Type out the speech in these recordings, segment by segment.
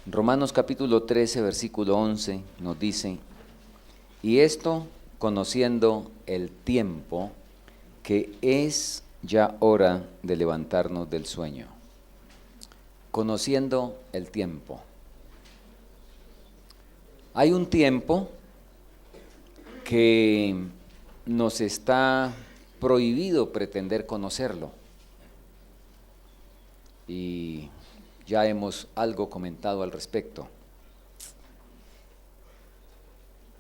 Romanos capítulo 13, versículo 11 nos dice, y esto conociendo el tiempo, que es ya hora de levantarnos del sueño. Conociendo el tiempo. Hay un tiempo que nos está prohibido pretender conocerlo. Y ya hemos algo comentado al respecto.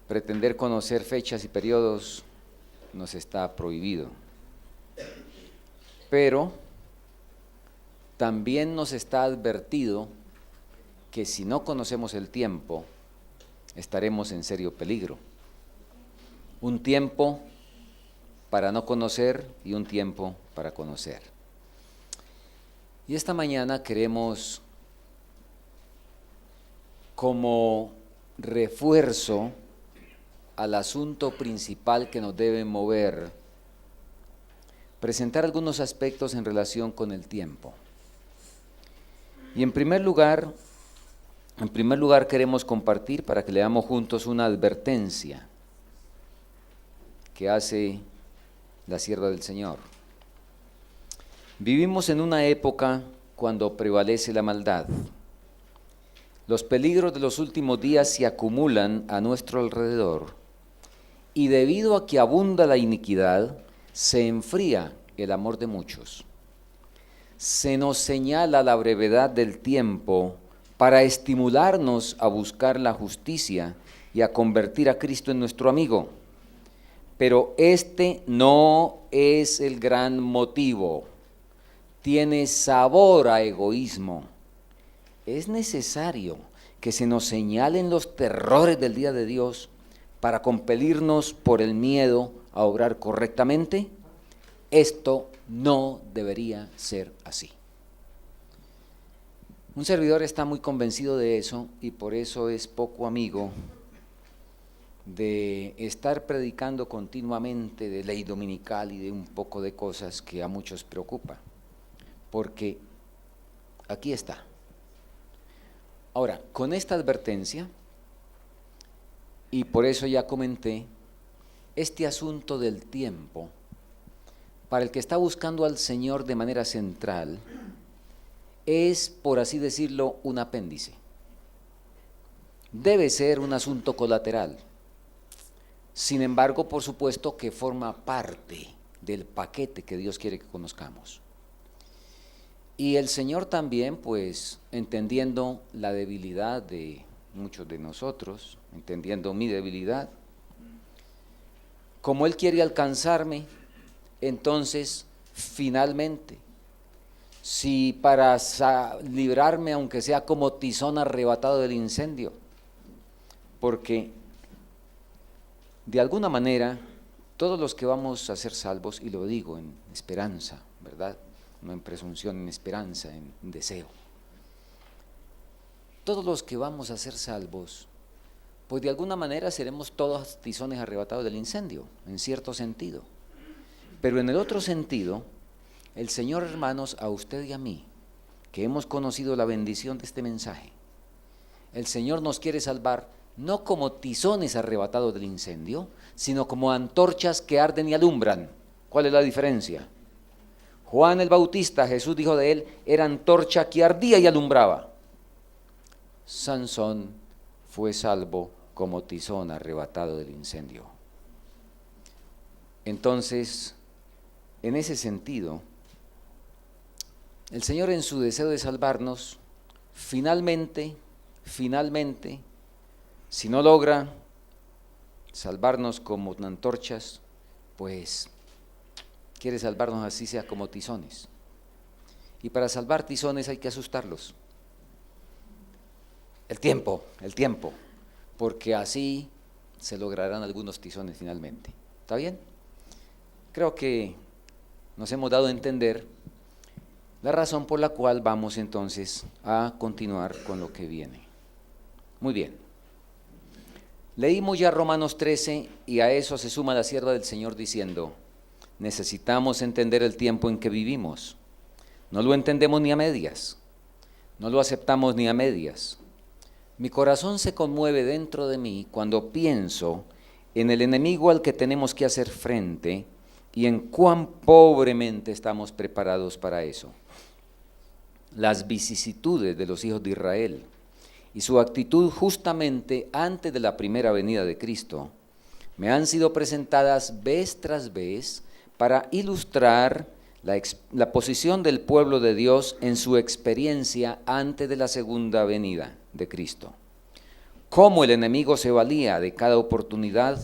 Pretender conocer fechas y periodos nos está prohibido. Pero también nos está advertido que si no conocemos el tiempo, estaremos en serio peligro. Un tiempo para no conocer y un tiempo para conocer. Y esta mañana queremos, como refuerzo al asunto principal que nos debe mover, presentar algunos aspectos en relación con el tiempo. Y en primer lugar queremos compartir para que leamos juntos una advertencia que hace la sierva del Señor. Vivimos en una época cuando prevalece la maldad. Los peligros de los últimos días se acumulan a nuestro alrededor y debido a que abunda la iniquidad, se enfría el amor de muchos. Se nos señala la brevedad del tiempo para estimularnos a buscar la justicia y a convertir a Cristo en nuestro amigo. Pero este no es el gran motivo. Tiene sabor a egoísmo. Es necesario que se nos señalen los terrores del día de Dios para compelirnos por el miedo a obrar correctamente. Esto no debería ser así. Un servidor está muy convencido de eso y por eso es poco amigo de estar predicando continuamente de ley dominical y de un poco de cosas que a muchos preocupa. Porque aquí está. Ahora, con esta advertencia, y por eso ya comenté, este asunto del tiempo, para el que está buscando al Señor de manera central, es, por así decirlo, un apéndice. Debe ser un asunto colateral. Sin embargo, por supuesto que forma parte del paquete que Dios quiere que conozcamos. Y el Señor también, pues, entendiendo la debilidad de muchos de nosotros, entendiendo mi debilidad, como Él quiere alcanzarme, entonces, finalmente, si para librarme, aunque sea como tizón arrebatado del incendio, porque de alguna manera, todos los que vamos a ser salvos, y lo digo en esperanza, ¿verdad?, no en presunción, en esperanza, en deseo. Todos los que vamos a ser salvos, pues de alguna manera seremos todos tizones arrebatados del incendio, en cierto sentido. Pero en el otro sentido, el Señor, hermanos, a usted y a mí, que hemos conocido la bendición de este mensaje, el Señor nos quiere salvar no como tizones arrebatados del incendio, sino como antorchas que arden y alumbran. ¿Cuál es la diferencia? Juan el Bautista, Jesús dijo de él, era antorcha que ardía y alumbraba. Sansón fue salvo como tizón arrebatado del incendio. Entonces, en ese sentido, el Señor en su deseo de salvarnos, finalmente, si no logra salvarnos como antorchas, pues quiere salvarnos así sea como tizones. Y para salvar tizones hay que asustarlos. El tiempo, porque así se lograrán algunos tizones finalmente. ¿Está bien? Creo que nos hemos dado a entender la razón por la cual vamos entonces a continuar con lo que viene. Muy bien. Leímos ya Romanos 13 y a eso se suma la sierva del Señor diciendo: necesitamos entender el tiempo en que vivimos. No lo entendemos ni a medias, no lo aceptamos ni a medias. Mi corazón se conmueve dentro de mí cuando pienso en el enemigo al que tenemos que hacer frente y en cuán pobremente estamos preparados para eso. Las vicisitudes de los hijos de Israel y su actitud justamente antes de la primera venida de Cristo me han sido presentadas vez tras vez para ilustrar la posición del pueblo de Dios en su experiencia antes de la segunda venida de Cristo. Cómo el enemigo se valía de cada oportunidad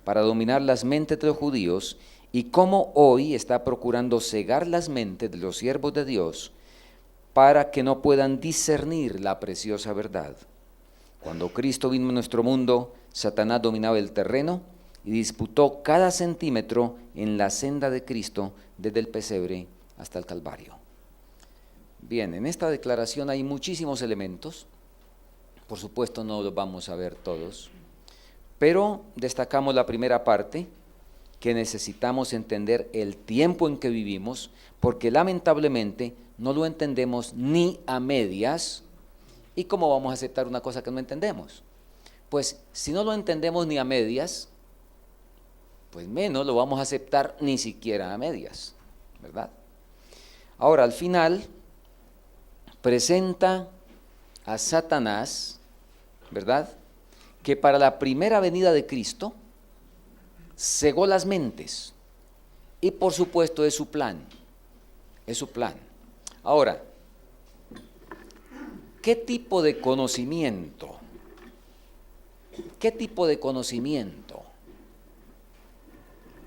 para dominar las mentes de los judíos y cómo hoy está procurando cegar las mentes de los siervos de Dios para que no puedan discernir la preciosa verdad. Cuando Cristo vino a nuestro mundo, Satanás dominaba el terreno y disputó cada centímetro en la senda de Cristo desde el pesebre hasta el Calvario. Bien, en esta declaración hay muchísimos elementos, por supuesto no los vamos a ver todos, pero destacamos la primera parte, que necesitamos entender el tiempo en que vivimos, porque lamentablemente no lo entendemos ni a medias. ¿Y cómo vamos a aceptar una cosa que no entendemos? Pues si no lo entendemos ni a medias, pues menos lo vamos a aceptar ni siquiera a medias, ¿verdad? Ahora, al final, presenta a Satanás, ¿verdad?, que para la primera venida de Cristo cegó las mentes, y por supuesto es su plan, es su plan. Ahora, ¿qué tipo de conocimiento? ¿Qué tipo de conocimiento?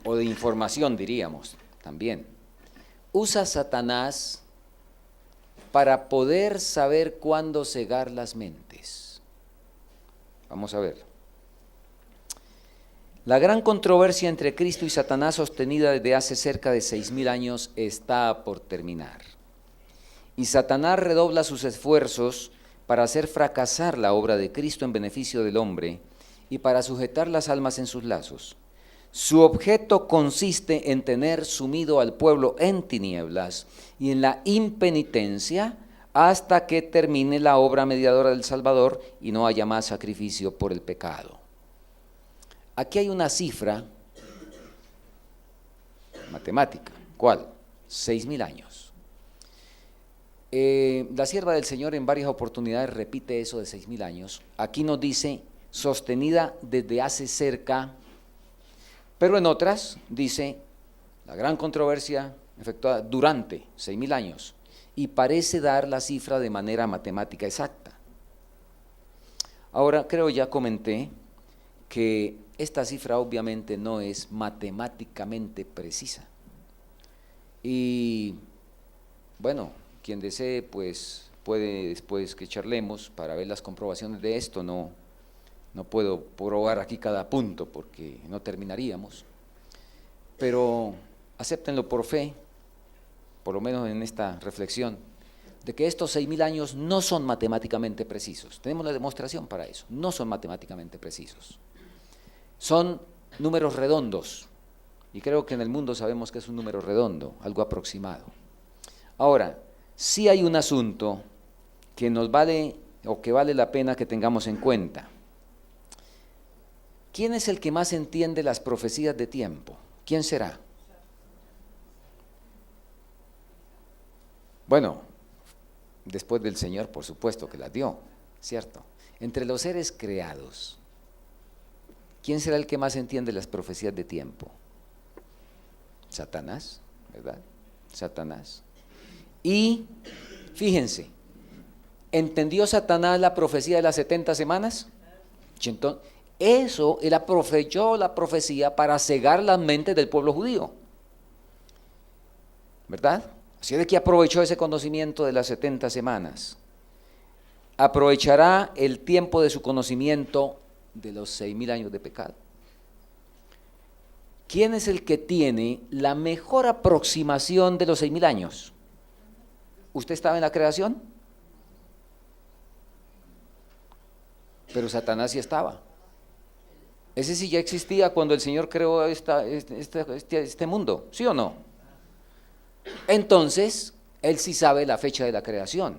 O de información, diríamos, también, usa Satanás para poder saber cuándo cegar las mentes? Vamos a ver. La gran controversia entre Cristo y Satanás, sostenida desde hace cerca de 6.000 años, está por terminar. Y Satanás redobla sus esfuerzos para hacer fracasar la obra de Cristo en beneficio del hombre y para sujetar las almas en sus lazos. Su objeto consiste en tener sumido al pueblo en tinieblas y en la impenitencia hasta que termine la obra mediadora del Salvador y no haya más sacrificio por el pecado. Aquí hay una cifra matemática. ¿Cuál? 6.000 años. La sierva del Señor en varias oportunidades repite eso de 6.000 años. Aquí nos dice sostenida desde hace cerca, pero en otras dice la gran controversia efectuada durante 6.000 años y parece dar la cifra de manera matemática exacta. Ahora, creo ya comenté que esta cifra obviamente no es matemáticamente precisa. Y bueno, quien desee pues puede después que charlemos para ver las comprobaciones de esto. No puedo probar aquí cada punto porque no terminaríamos, pero acéptenlo por fe, por lo menos en esta reflexión, de que estos 6.000 años no son matemáticamente precisos. Tenemos la demostración para eso, no son matemáticamente precisos. Son números redondos, y creo que en el mundo sabemos que es un número redondo, algo aproximado. Ahora, sí hay un asunto que nos vale, o que vale la pena que tengamos en cuenta. ¿Quién es el que más entiende las profecías de tiempo? ¿Quién será? Bueno, después del Señor, por supuesto que las dio, ¿cierto? Entre los seres creados, ¿quién será el que más entiende las profecías de tiempo? Satanás, ¿verdad? Satanás. Y fíjense, ¿entendió Satanás la profecía de las 70 semanas? Entonces, eso, él aprovechó la profecía para cegar las mentes del pueblo judío, ¿verdad? Así de que aprovechó ese conocimiento de las 70 semanas. Aprovechará el tiempo de su conocimiento de los 6.000 años de pecado. ¿Quién es el que tiene la mejor aproximación de los 6.000 años? ¿Usted estaba en la creación? Pero Satanás sí estaba. Ese sí ya existía cuando el Señor creó este mundo, ¿sí o no? Entonces, él sí sabe la fecha de la creación.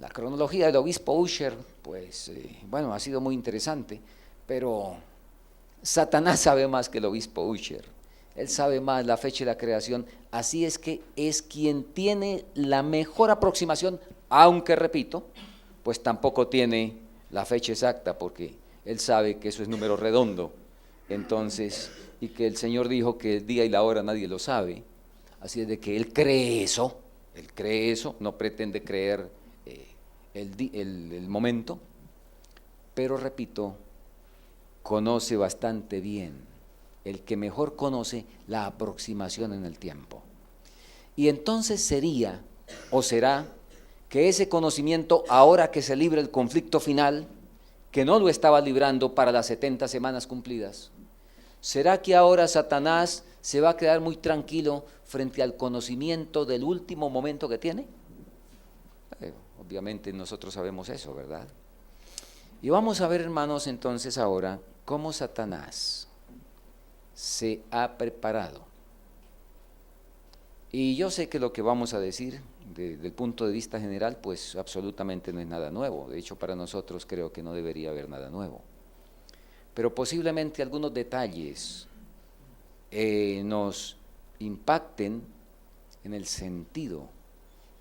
La cronología del obispo Ussher, pues, bueno, ha sido muy interesante, pero Satanás sabe más que el obispo Ussher. Él sabe más la fecha de la creación, así es que es quien tiene la mejor aproximación, aunque repito, pues tampoco tiene la fecha exacta, porque él sabe que eso es número redondo, entonces, y que el Señor dijo que el día y la hora nadie lo sabe, así es de que él cree eso, no pretende creer el momento, pero repito, conoce bastante bien, el que mejor conoce la aproximación en el tiempo. Y entonces sería, o será, que ese conocimiento, ahora que se libra el conflicto final, que no lo estaba librando para las 70 semanas cumplidas, ¿será que ahora Satanás se va a quedar muy tranquilo frente al conocimiento del último momento que tiene? Obviamente nosotros sabemos eso, ¿verdad? Y vamos a ver, hermanos, entonces ahora cómo Satanás se ha preparado. Y yo sé que lo que vamos a decir desde el punto de vista general, pues absolutamente no es nada nuevo. De hecho, para nosotros creo que no debería haber nada nuevo. Pero posiblemente algunos detalles nos impacten en el sentido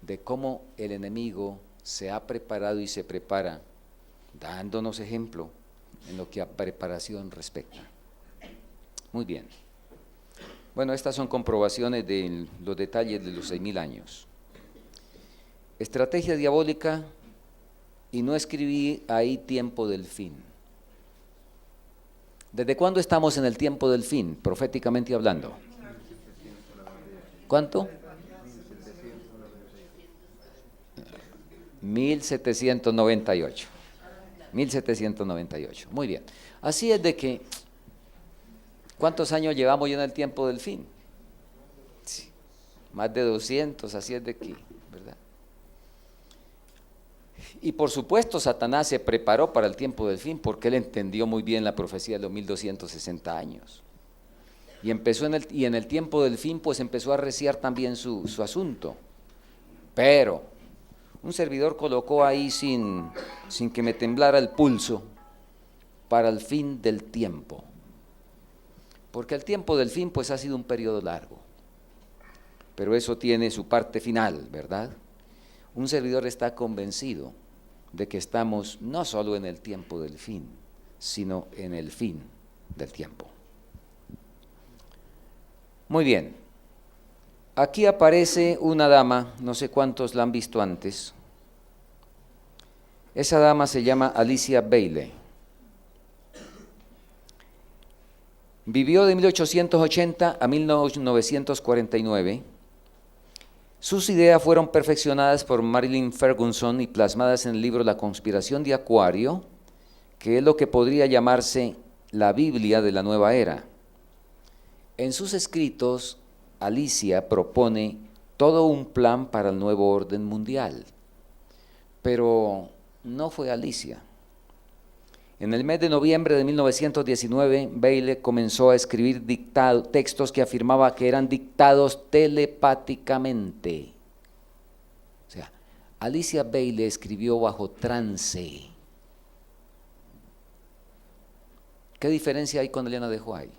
de cómo el enemigo se ha preparado y se prepara, dándonos ejemplo en lo que a preparación respecta. Muy bien. Bueno, estas son comprobaciones de los detalles de los 6.000 años. Estrategia diabólica, y no escribí ahí tiempo del fin. ¿Desde cuándo estamos en el tiempo del fin, proféticamente hablando? ¿Cuánto? 1798. 1798. Muy bien. Así es de que, ¿cuántos años llevamos ya en el tiempo del fin? Sí, más de 200, así es de que, ¿verdad? Y por supuesto Satanás se preparó para el tiempo del fin porque él entendió muy bien la profecía de los 1260 años. Y empezó en el tiempo del fin, pues empezó a arreciar también su asunto. Pero un servidor colocó ahí sin que me temblara el pulso, para el fin del tiempo. Porque el tiempo del fin pues ha sido un periodo largo. Pero eso tiene su parte final, ¿verdad? Un servidor está convencido de que estamos no solo en el tiempo del fin, sino en el fin del tiempo. Muy bien. Aquí aparece una dama, no sé cuántos la han visto antes. Esa dama se llama Alicia Bailey. Vivió de 1880 a 1949. Sus ideas fueron perfeccionadas por Marilyn Ferguson y plasmadas en el libro La conspiración de Acuario, que es lo que podría llamarse la Biblia de la nueva era. En sus escritos, Alicia propone todo un plan para el nuevo orden mundial, pero no fue Alicia. En el mes de noviembre de 1919, Bailey comenzó a escribir textos que afirmaba que eran dictados telepáticamente. O sea, Alicia Bailey escribió bajo trance. ¿Qué diferencia hay con Elena de White?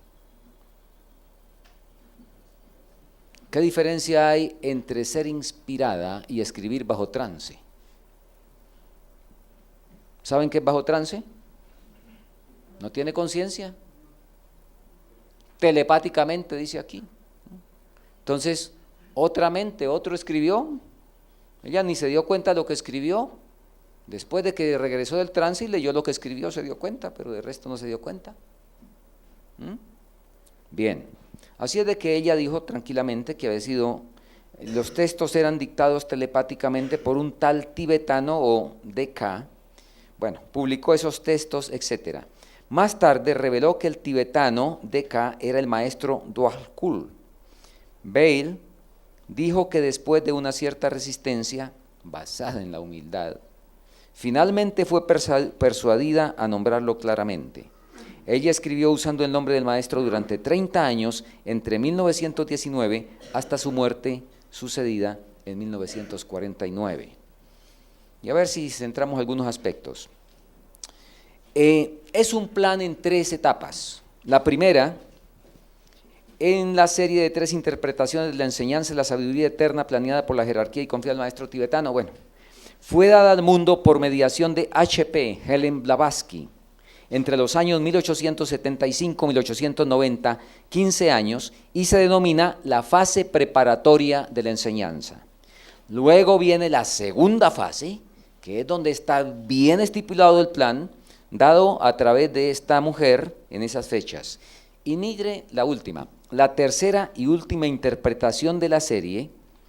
¿Qué diferencia hay entre ser inspirada y escribir bajo trance? ¿Saben qué es bajo trance? ¿No tiene conciencia? Telepáticamente dice aquí. Entonces, otra mente, otro escribió. Ella ni se dio cuenta de lo que escribió. Después de que regresó del trance y leyó lo que escribió, se dio cuenta, pero de resto no se dio cuenta. Bien, así es de que ella dijo tranquilamente que los textos eran dictados telepáticamente por un tal tibetano o D.K. Bueno, publicó esos textos, etcétera. Más tarde reveló que el tibetano D.K. era el maestro Dwalkul. Bailey dijo que después de una cierta resistencia, basada en la humildad, finalmente fue persuadida a nombrarlo claramente. Ella escribió usando el nombre del maestro durante 30 años, entre 1919 hasta su muerte sucedida en 1949. y a ver si centramos algunos aspectos. Es un plan en 3 etapas. La primera, en la serie de 3 interpretaciones de la enseñanza de la sabiduría eterna planeada por la jerarquía y confiada del maestro tibetano, bueno, fue dada al mundo por mediación de H.P. Helen Blavatsky entre los años 1875 y 1890, 15 años, y se denomina la fase preparatoria de la enseñanza. Luego viene la segunda fase, que es donde está bien estipulado el plan, dado a través de esta mujer en esas fechas. Y mire la última, la tercera y última interpretación de la serie.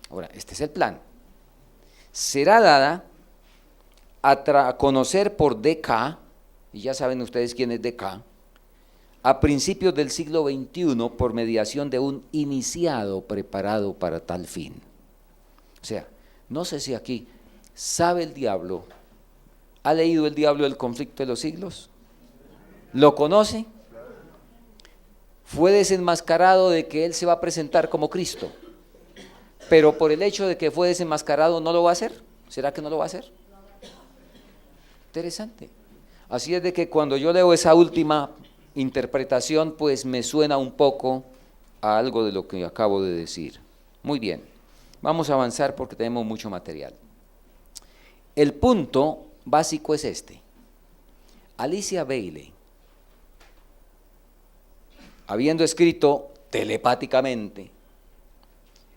Ahora, este es el plan. Será dada a conocer por D.K., y ya saben ustedes quién es D.K., a principios del siglo XXI por mediación de un iniciado preparado para tal fin. O sea, no sé si aquí sabe el diablo, ¿ha leído el diablo el conflicto de los siglos? ¿Lo conoce? Fue desenmascarado de que él se va a presentar como Cristo, pero por el hecho de que fue desenmascarado, ¿no lo va a hacer? ¿Será que no lo va a hacer? Interesante. Así es de que cuando yo leo esa última interpretación, pues me suena un poco a algo de lo que acabo de decir. Muy bien, vamos a avanzar porque tenemos mucho material. El punto básico es este. Alicia Bailey, habiendo escrito telepáticamente,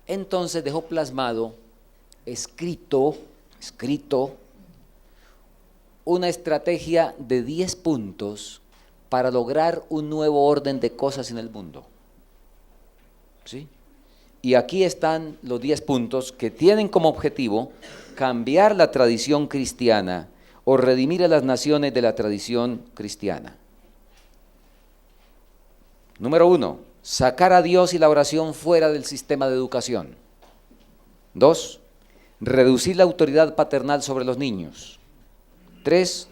entonces dejó plasmado, escrito, una estrategia de 10 puntos para lograr un nuevo orden de cosas en el mundo. ¿Sí? Y aquí están los 10 puntos que tienen como objetivo cambiar la tradición cristiana o redimir a las naciones de la tradición cristiana. Número 1, sacar a Dios y la oración fuera del sistema de educación. 2, reducir la autoridad paternal sobre los niños. 3,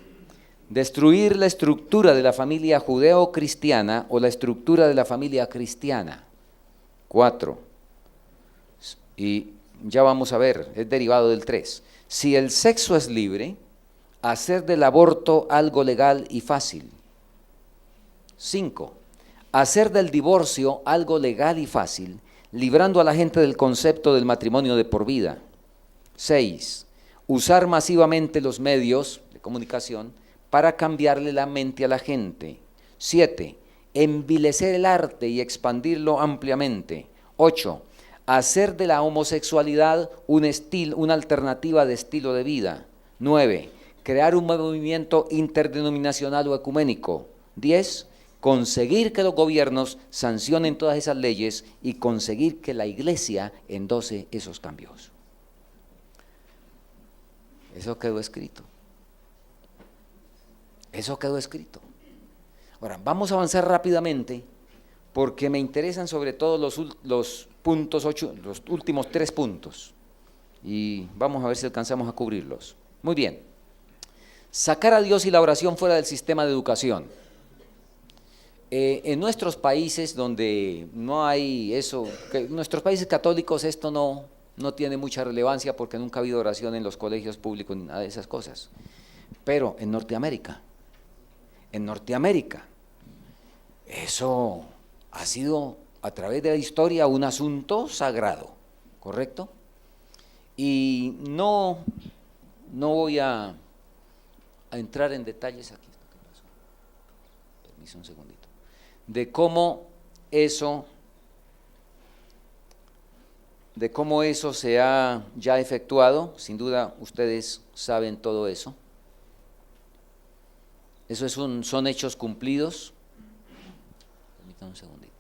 destruir la estructura de la familia judeo-cristiana o la estructura de la familia cristiana. 4, y ya vamos a ver, es derivado del 3. Si el sexo es libre, hacer del aborto algo legal y fácil. 5, hacer del divorcio algo legal y fácil, librando a la gente del concepto del matrimonio de por vida. 6, usar masivamente los medios de comunicación para cambiarle la mente a la gente. 7, envilecer el arte y expandirlo ampliamente. 8, hacer de la homosexualidad una alternativa de estilo de vida. 9, crear un movimiento interdenominacional o ecuménico. 10, conseguir que los gobiernos sancionen todas esas leyes y conseguir que la iglesia endose esos cambios. Eso quedó escrito. Eso quedó escrito. Ahora, vamos a avanzar rápidamente porque me interesan sobre todo los puntos 8, los últimos 3 puntos. Y vamos a ver si alcanzamos a cubrirlos. Muy bien. Sacar a Dios y la oración fuera del sistema de educación. En nuestros países donde no hay eso, en nuestros países católicos esto no tiene mucha relevancia porque nunca ha habido oración en los colegios públicos ni nada de esas cosas. Pero en Norteamérica, eso ha sido a través de la historia un asunto sagrado, ¿correcto? Y no voy a entrar en detalles aquí. Permiso un segundito. De cómo eso se ha ya efectuado, sin duda ustedes saben todo eso. Eso son hechos cumplidos. Permítanme un segundito.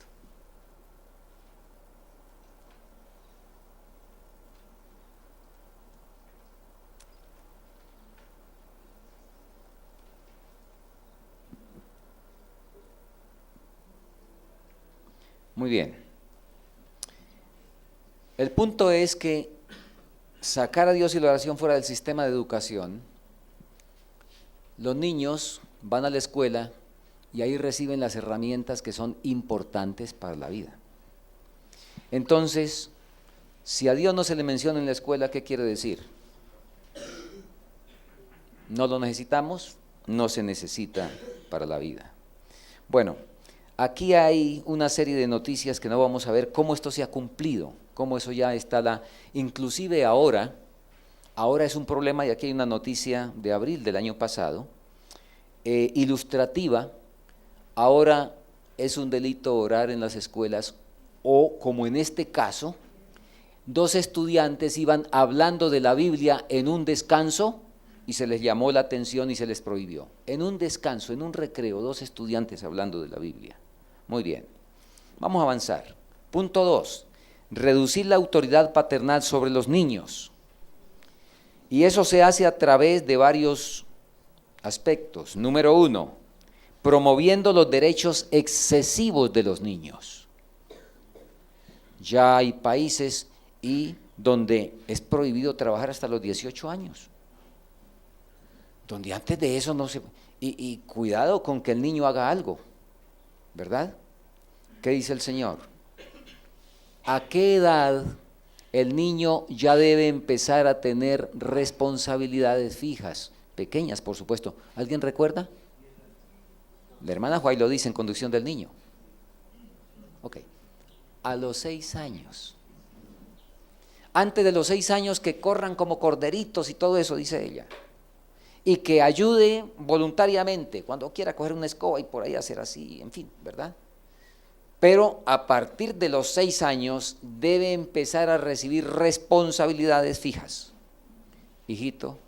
Muy bien. El punto es que sacar a Dios y la oración fuera del sistema de educación, los niños van a la escuela y ahí reciben las herramientas que son importantes para la vida. Entonces, si a Dios no se le menciona en la escuela, ¿qué quiere decir? No lo necesitamos, no se necesita para la vida. Bueno, aquí hay una serie de noticias que no vamos a ver cómo esto se ha cumplido, cómo eso ya está, inclusive ahora es un problema, y aquí hay una noticia de abril del año pasado, ilustrativa. Ahora es un delito orar en las escuelas, o como en este caso, 2 estudiantes iban hablando de la Biblia en un descanso y se les llamó la atención y se les prohibió. En un descanso, en un recreo, 2 estudiantes hablando de la Biblia. Muy bien, vamos a avanzar. Punto 2, reducir la autoridad paternal sobre los niños. Y eso se hace a través de varios aspectos. Número 1, promoviendo los derechos excesivos de los niños. Ya hay países donde es prohibido trabajar hasta los 18 años. Donde antes de eso no se... Y cuidado con que el niño haga algo, ¿verdad? ¿Qué dice el Señor? ¿A qué edad el niño ya debe empezar a tener responsabilidades fijas? Pequeñas, por supuesto. ¿Alguien recuerda? La hermana Juay lo dice en Conducción del Niño. Ok. A los 6 años. Antes de los 6 años que corran como corderitos y todo eso, dice ella. Y que ayude voluntariamente, cuando quiera coger una escoba y por ahí hacer así, en fin, ¿verdad? Pero a partir de los 6 años debe empezar a recibir responsabilidades fijas. Hijito,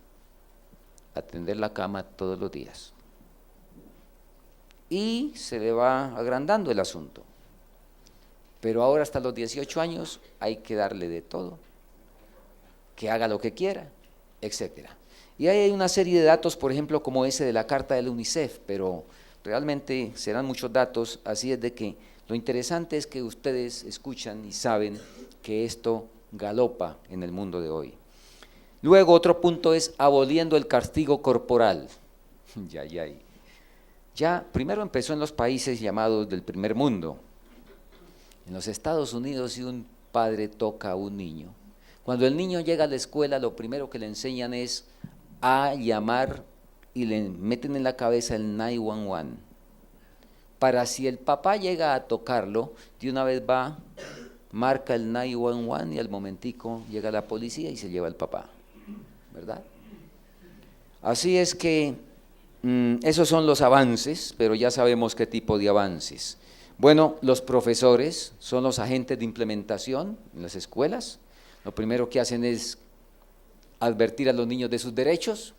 atender la cama todos los días. Y se le va agrandando el asunto. Pero ahora hasta los 18 años hay que darle de todo, que haga lo que quiera, etc. Y ahí hay una serie de datos, por ejemplo, como ese de la carta del UNICEF, pero realmente serán muchos datos, así es de que lo interesante es que ustedes escuchan y saben que esto galopa en el mundo de hoy. Luego otro punto es aboliendo el castigo corporal. Ya primero empezó en los países llamados del primer mundo. En los Estados Unidos, si un padre toca a un niño, cuando el niño llega a la escuela, lo primero que le enseñan es a llamar y le meten en la cabeza el 911. Para si el papá llega a tocarlo, de una vez va, marca el 911 y al momentico llega la policía y se lleva al papá, ¿verdad? Así es que esos son los avances, pero ya sabemos qué tipo de avances. Bueno, los profesores son los agentes de implementación en las escuelas. Lo primero que hacen es advertir a los niños de sus derechos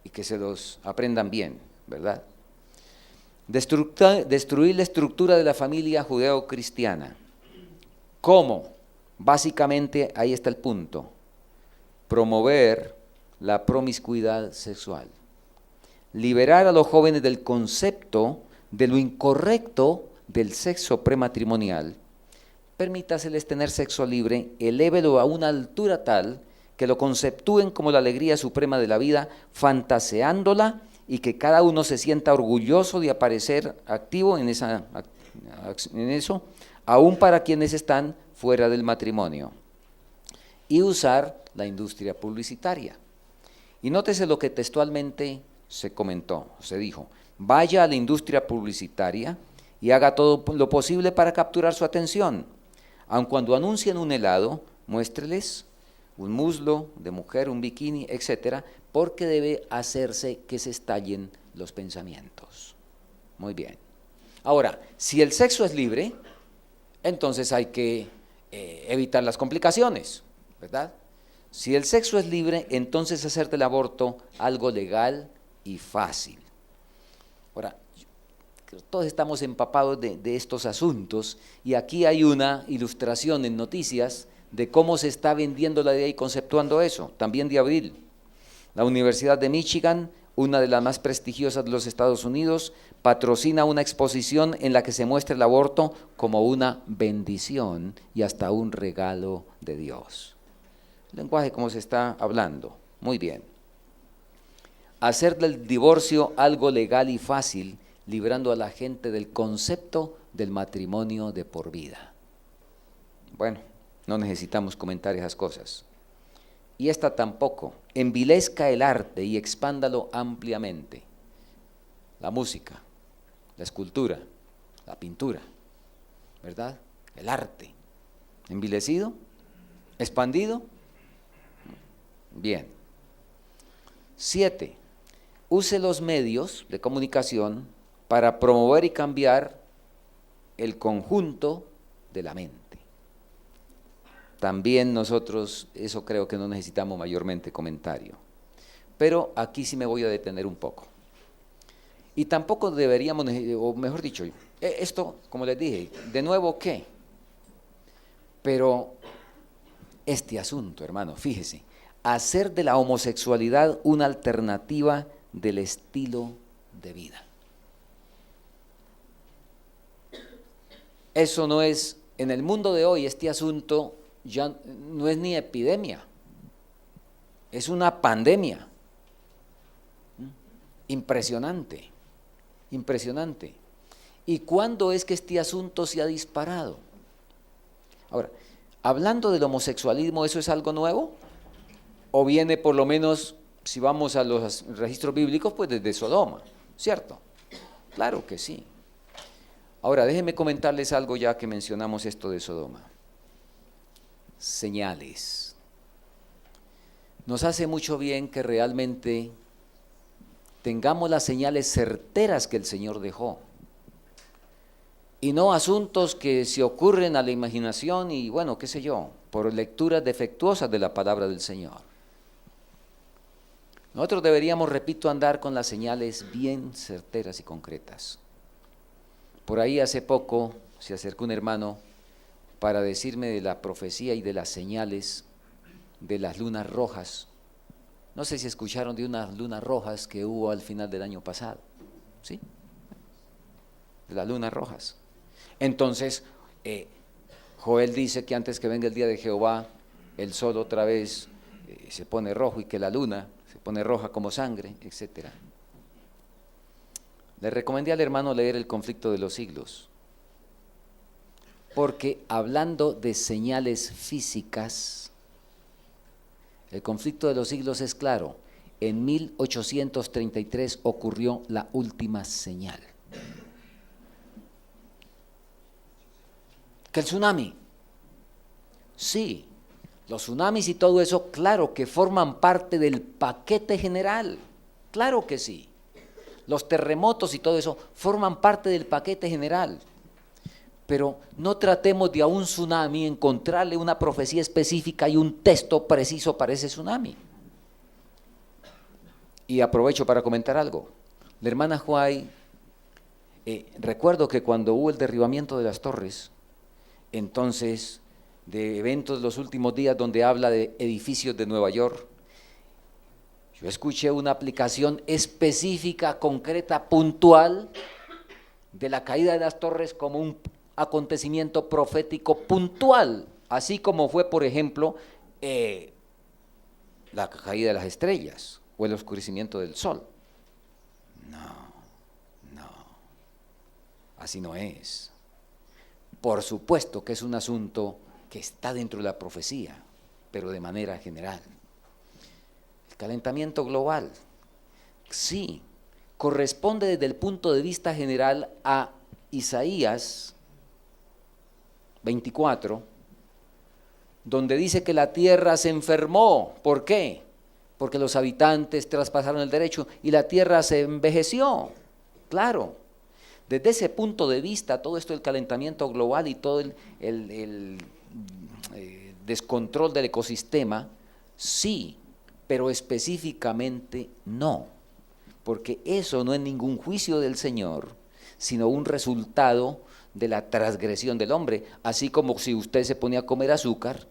y que se los aprendan bien, ¿verdad? Destruir la estructura de la familia judeo-cristiana. ¿Cómo? Básicamente, ahí está el punto. Promover la promiscuidad sexual. Liberar a los jóvenes del concepto de lo incorrecto del sexo prematrimonial. Permítaseles tener sexo libre, elévelo a una altura tal que lo conceptúen como la alegría suprema de la vida, fantaseándola, y que cada uno se sienta orgulloso de aparecer activo en eso, aún para quienes están fuera del matrimonio. Y usar la industria publicitaria. Y nótese lo que textualmente se comentó, se dijo: vaya a la industria publicitaria y haga todo lo posible para capturar su atención. Aun cuando anuncien un helado, muéstreles un muslo de mujer, un bikini, etcétera, porque debe hacerse que se estallen los pensamientos. Muy bien. Ahora, si el sexo es libre, entonces hay que evitar las complicaciones, ¿verdad? Si el sexo es libre, entonces hacer del aborto algo legal y fácil. Ahora, todos estamos empapados de estos asuntos, y aquí hay una ilustración en noticias de cómo se está vendiendo la idea y conceptuando eso, también de abril. La Universidad de Michigan, una de las más prestigiosas de los Estados Unidos, patrocina una exposición en la que se muestra el aborto como una bendición y hasta un regalo de Dios. El lenguaje como se está hablando, muy bien. Hacer del divorcio algo legal y fácil, librando a la gente del concepto del matrimonio de por vida. Bueno, no necesitamos comentar esas cosas. y esta tampoco, envilezca el arte y expándalo ampliamente. La música, la escultura, la pintura, ¿verdad? El arte. ¿Envilecido? ¿Expandido? Bien. 7. Use los medios de comunicación para promover y cambiar el conjunto de la mente. También nosotros, eso creo que no necesitamos mayormente comentario. Pero aquí sí me voy a detener un poco. Y tampoco deberíamos, o mejor dicho, esto, como les dije, de nuevo, ¿qué? Pero este asunto, hermano, fíjese, hacer de la homosexualidad una alternativa del estilo de vida. Eso no es, en el mundo de hoy, este asunto ya no es ni epidemia, es una pandemia. Impresionante, impresionante. ¿Y cuándo es que este asunto se ha disparado? Ahora, hablando del homosexualismo, ¿eso es algo nuevo? ¿O viene por lo menos, si vamos a los registros bíblicos, pues desde Sodoma, ¿cierto? Claro que sí. Ahora, déjenme comentarles algo ya que mencionamos esto de Sodoma. Señales. Nos hace mucho bien que realmente tengamos las señales certeras que el Señor dejó. Y no asuntos que se ocurren a la imaginación y bueno, qué sé yo, por lecturas defectuosas de la palabra del Señor. Nosotros deberíamos, repito, andar con las señales bien certeras y concretas. Por ahí hace poco se acercó un hermano para decirme de la profecía y de las señales de las lunas rojas. No sé si escucharon de unas lunas rojas que hubo al final del año pasado, ¿sí? De las lunas rojas. Entonces, Joel dice que antes que venga el día de Jehová, el sol otra vez se pone rojo y que la luna se pone roja como sangre, etc. Le recomendé al hermano leer El conflicto de los siglos, porque hablando de señales físicas, el conflicto de los siglos es claro. En 1833 ocurrió la última señal. ¿Que el tsunami? Sí, los tsunamis y todo eso, claro que forman parte del paquete general, claro que sí. Los terremotos y todo eso forman parte del paquete general. Pero no tratemos de a un tsunami encontrarle una profecía específica y un texto preciso para ese tsunami. Y aprovecho para comentar algo. La hermana Huay, recuerdo que cuando hubo el derribamiento de las torres, entonces de eventos de los últimos días donde habla de edificios de Nueva York, yo escuché una aplicación específica, concreta, puntual de la caída de las torres como un acontecimiento profético puntual, así como fue, por ejemplo, la caída de las estrellas o el oscurecimiento del sol. No, así no es. Por supuesto que es un asunto que está dentro de la profecía, pero de manera general. El calentamiento global, sí, corresponde desde el punto de vista general a Isaías 24, donde dice que la tierra se enfermó. ¿Por qué? Porque los habitantes traspasaron el derecho y la tierra se envejeció. Claro, desde ese punto de vista, todo esto del calentamiento global y todo el descontrol del ecosistema, sí, pero específicamente no, porque eso no es ningún juicio del Señor, sino un resultado de la transgresión del hombre, así como si usted se pone a comer azúcar,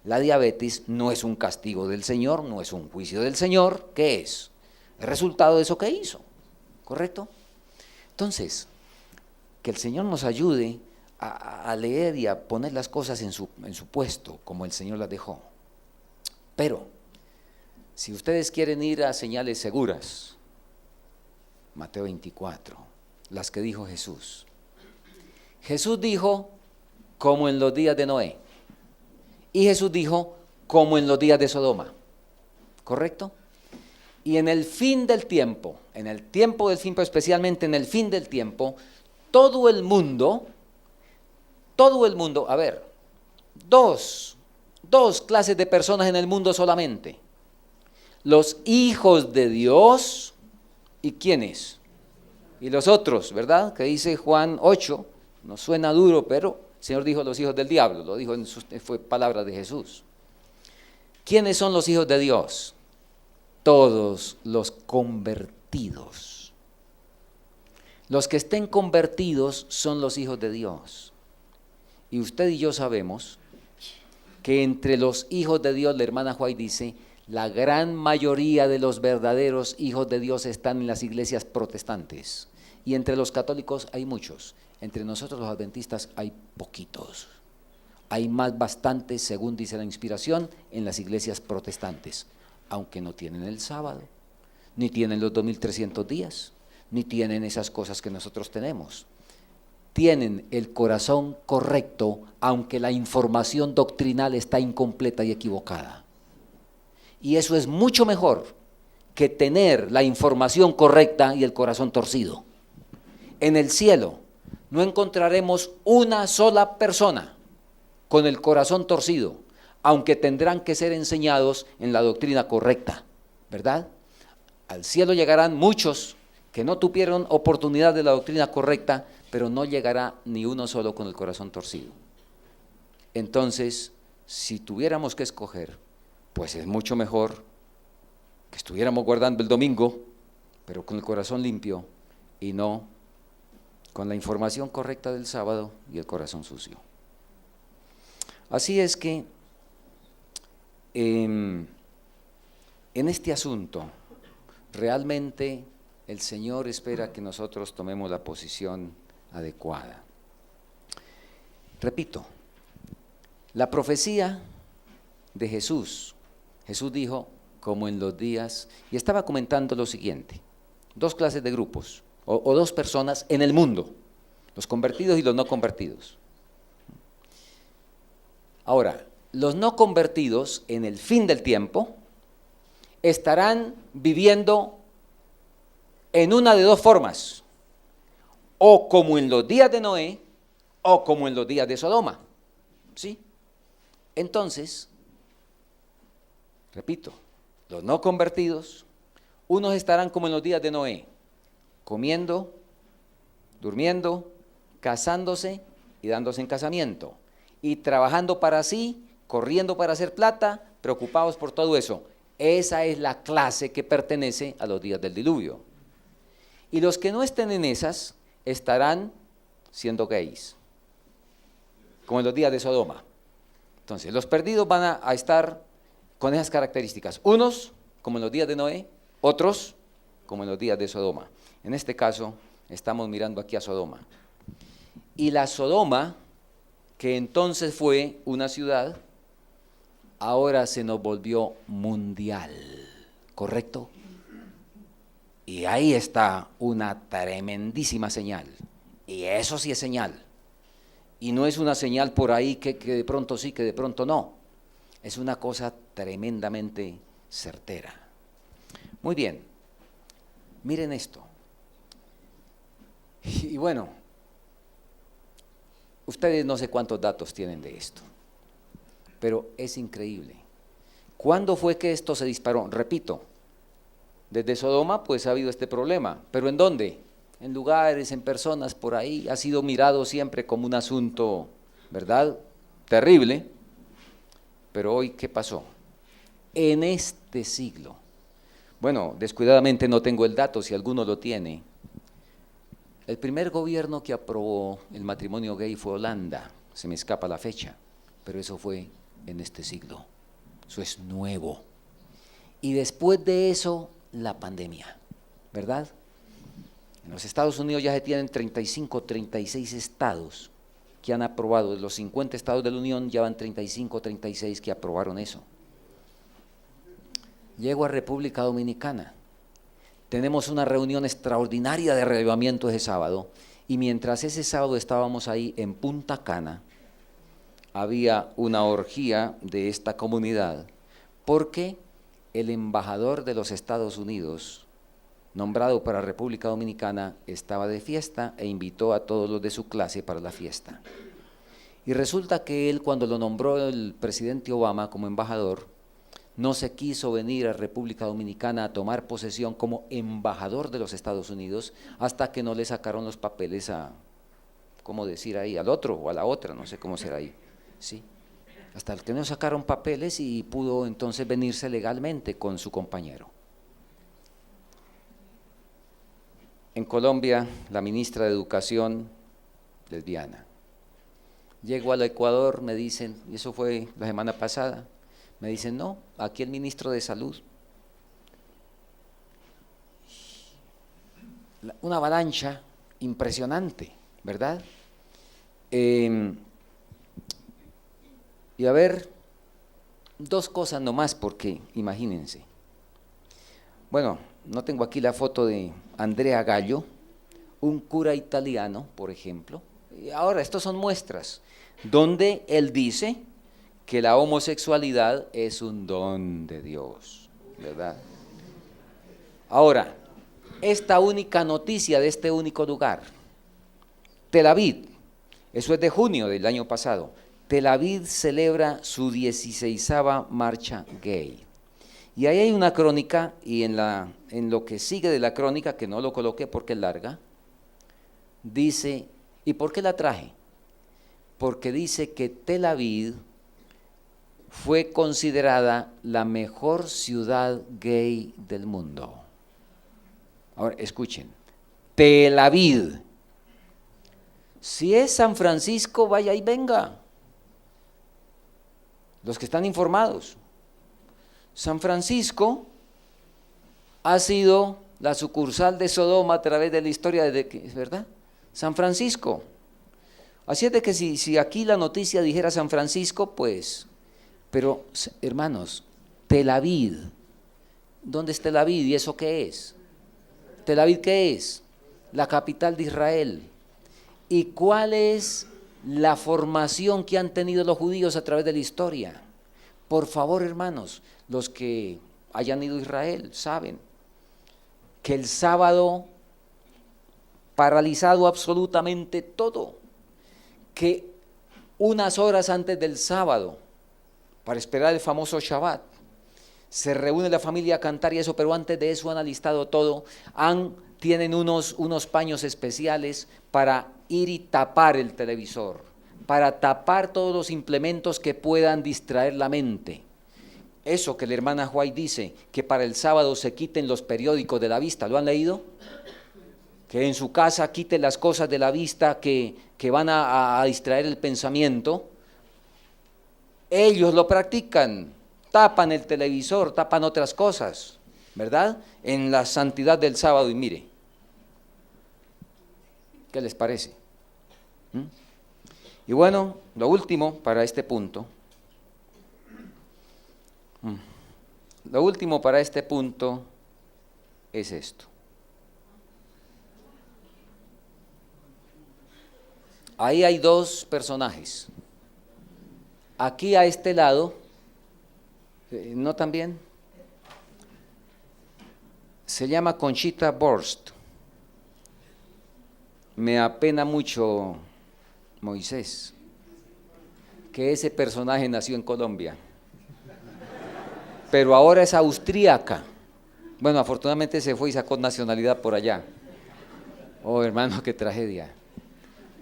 la diabetes no es un castigo del Señor, no es un juicio del Señor, ¿qué es? El resultado de eso que hizo, ¿correcto? Entonces, que el Señor nos ayude a leer y a poner las cosas en su puesto, como el Señor las dejó. Pero, si ustedes quieren ir a señales seguras, Mateo 24, las que dijo Jesús. Jesús dijo, como en los días de Noé. Y Jesús dijo, como en los días de Sodoma. ¿correcto? Y en el fin del tiempo, en el tiempo del fin, pero especialmente en el fin del tiempo, todo el mundo, a ver, dos clases de personas en el mundo solamente. Los hijos de Dios, ¿y quiénes? Y los otros, ¿verdad? Que dice Juan 8, nos suena duro, pero el Señor dijo los hijos del diablo, lo dijo fue palabra de Jesús. ¿Quiénes son los hijos de Dios? Todos los convertidos. Los que estén convertidos son los hijos de Dios. Y usted y yo sabemos que entre los hijos de Dios, la hermana White dice, la gran mayoría de los verdaderos hijos de Dios están en las iglesias protestantes. Y entre los católicos hay muchos. Entre nosotros los adventistas hay poquitos. Hay más bastantes, según dice la inspiración, en las iglesias protestantes. Aunque no tienen el sábado, ni tienen los 2300 días, ni tienen esas cosas que nosotros tenemos. Tienen el corazón correcto, aunque la información doctrinal está incompleta y equivocada. Y eso es mucho mejor que tener la información correcta y el corazón torcido. En el cielo no encontraremos una sola persona con el corazón torcido, aunque tendrán que ser enseñados en la doctrina correcta, ¿verdad? Al cielo llegarán muchos que no tuvieron oportunidad de la doctrina correcta, pero no llegará ni uno solo con el corazón torcido. Entonces, si tuviéramos que escoger, pues es mucho mejor que estuviéramos guardando el domingo, pero con el corazón limpio y no con la información correcta del sábado y el corazón sucio. Así es que en este asunto realmente el Señor espera que nosotros tomemos la posición adecuada. Repito, la profecía de Jesús dijo, como en los días, y estaba comentando lo siguiente, dos clases de grupos, o dos personas en el mundo, los convertidos y los no convertidos. Ahora, los no convertidos en el fin del tiempo estarán viviendo en una de dos formas, o como en los días de Noé, o como en los días de Sodoma, ¿sí? Entonces, repito, los no convertidos, unos estarán como en los días de Noé, comiendo, durmiendo, casándose y dándose en casamiento, y trabajando para sí, corriendo para hacer plata, preocupados por todo eso. Esa es la clase que pertenece a los días del diluvio. Y los que no estén en esas, estarán siendo gays, como en los días de Sodoma. Entonces, los perdidos van a estar con esas características. Unos, como en los días de Noé, otros, como en los días de Sodoma. En este caso, estamos mirando aquí a Sodoma. Y la Sodoma, que entonces fue una ciudad, ahora se nos volvió mundial, ¿correcto? Y ahí está una tremendísima señal. Y eso sí es señal. Y no es una señal por ahí que de pronto sí, que de pronto no. Es una cosa tremendamente certera. Muy bien, miren esto. Y bueno, ustedes no sé cuántos datos tienen de esto, pero es increíble. ¿Cuándo fue que esto se disparó? Repito, desde Sodoma pues ha habido este problema, pero ¿en dónde? En lugares, en personas, por ahí, ha sido mirado siempre como un asunto, ¿verdad?, terrible. Pero hoy, ¿qué pasó? En este siglo, bueno, descuidadamente no tengo el dato, si alguno lo tiene, el primer gobierno que aprobó el matrimonio gay fue Holanda, se me escapa la fecha, pero eso fue en este siglo, eso es nuevo. Y después de eso, la pandemia, ¿verdad? En los Estados Unidos ya se tienen 35, 36 estados que han aprobado, de los 50 estados de la Unión ya van 35, 36 que aprobaron eso. Llego a República Dominicana, tenemos una reunión extraordinaria de reavivamiento ese sábado, y mientras ese sábado estábamos ahí en Punta Cana, había una orgía de esta comunidad, porque el embajador de los Estados Unidos, nombrado para República Dominicana, estaba de fiesta e invitó a todos los de su clase para la fiesta. Y resulta que él, cuando lo nombró el presidente Obama como embajador, no se quiso venir a República Dominicana a tomar posesión como embajador de los Estados Unidos hasta que no le sacaron los papeles a, ¿cómo decir ahí?, al otro o a la otra, no sé cómo será ahí, ¿sí? Hasta que no sacaron papeles y pudo entonces venirse legalmente con su compañero. En Colombia, la ministra de Educación, lesbiana. Llego al Ecuador, me dicen, y eso fue la semana pasada, me dicen, no, aquí el ministro de Salud. Una avalancha impresionante, ¿verdad? Y a ver, dos cosas nomás, porque imagínense. Bueno, no tengo aquí la foto de Andrea Gallo, un cura italiano, por ejemplo. Y ahora, estos son muestras, donde él dice que la homosexualidad es un don de Dios, ¿verdad? Ahora, esta única noticia de este único lugar, Tel Aviv, eso es de junio del año pasado, Tel Aviv celebra su 16ª marcha gay. Y ahí hay una crónica, y en lo que sigue de la crónica, que no lo coloqué porque es larga, dice, ¿y por qué la traje? Porque dice que Tel Aviv fue considerada la mejor ciudad gay del mundo. Ahora, escuchen, Tel Aviv. Si es San Francisco, vaya y venga. Los que están informados. San Francisco ha sido la sucursal de Sodoma a través de la historia, desde que, ¿verdad? San Francisco. Así es de que si aquí la noticia dijera San Francisco, pues, pero hermanos, Tel Aviv, ¿dónde es Tel Aviv y eso qué es? ¿Tel Aviv qué es? La capital de Israel. ¿Y cuál es la formación que han tenido los judíos a través de la historia? Por favor, hermanos, los que hayan ido a Israel saben que el sábado paralizado absolutamente todo, que unas horas antes del sábado, para esperar el famoso Shabbat, se reúne la familia a cantar y eso, pero antes de eso han alistado todo, tienen unos paños especiales para ir y tapar el televisor, para tapar todos los implementos que puedan distraer la mente. Eso que la hermana White dice, que para el sábado se quiten los periódicos de la vista, ¿lo han leído? Que en su casa quiten las cosas de la vista que van a distraer el pensamiento. Ellos lo practican, tapan el televisor, tapan otras cosas, ¿verdad? En la santidad del sábado, y mire, ¿qué les parece? Y bueno, lo último para este punto, es esto. Ahí hay dos personajes. Aquí a este lado, ¿no también? Se llama Conchita Wurst. Me apena mucho, Moisés, que ese personaje nació en Colombia, pero ahora es austríaca. Bueno, afortunadamente se fue y sacó nacionalidad por allá. Oh, hermano, qué tragedia.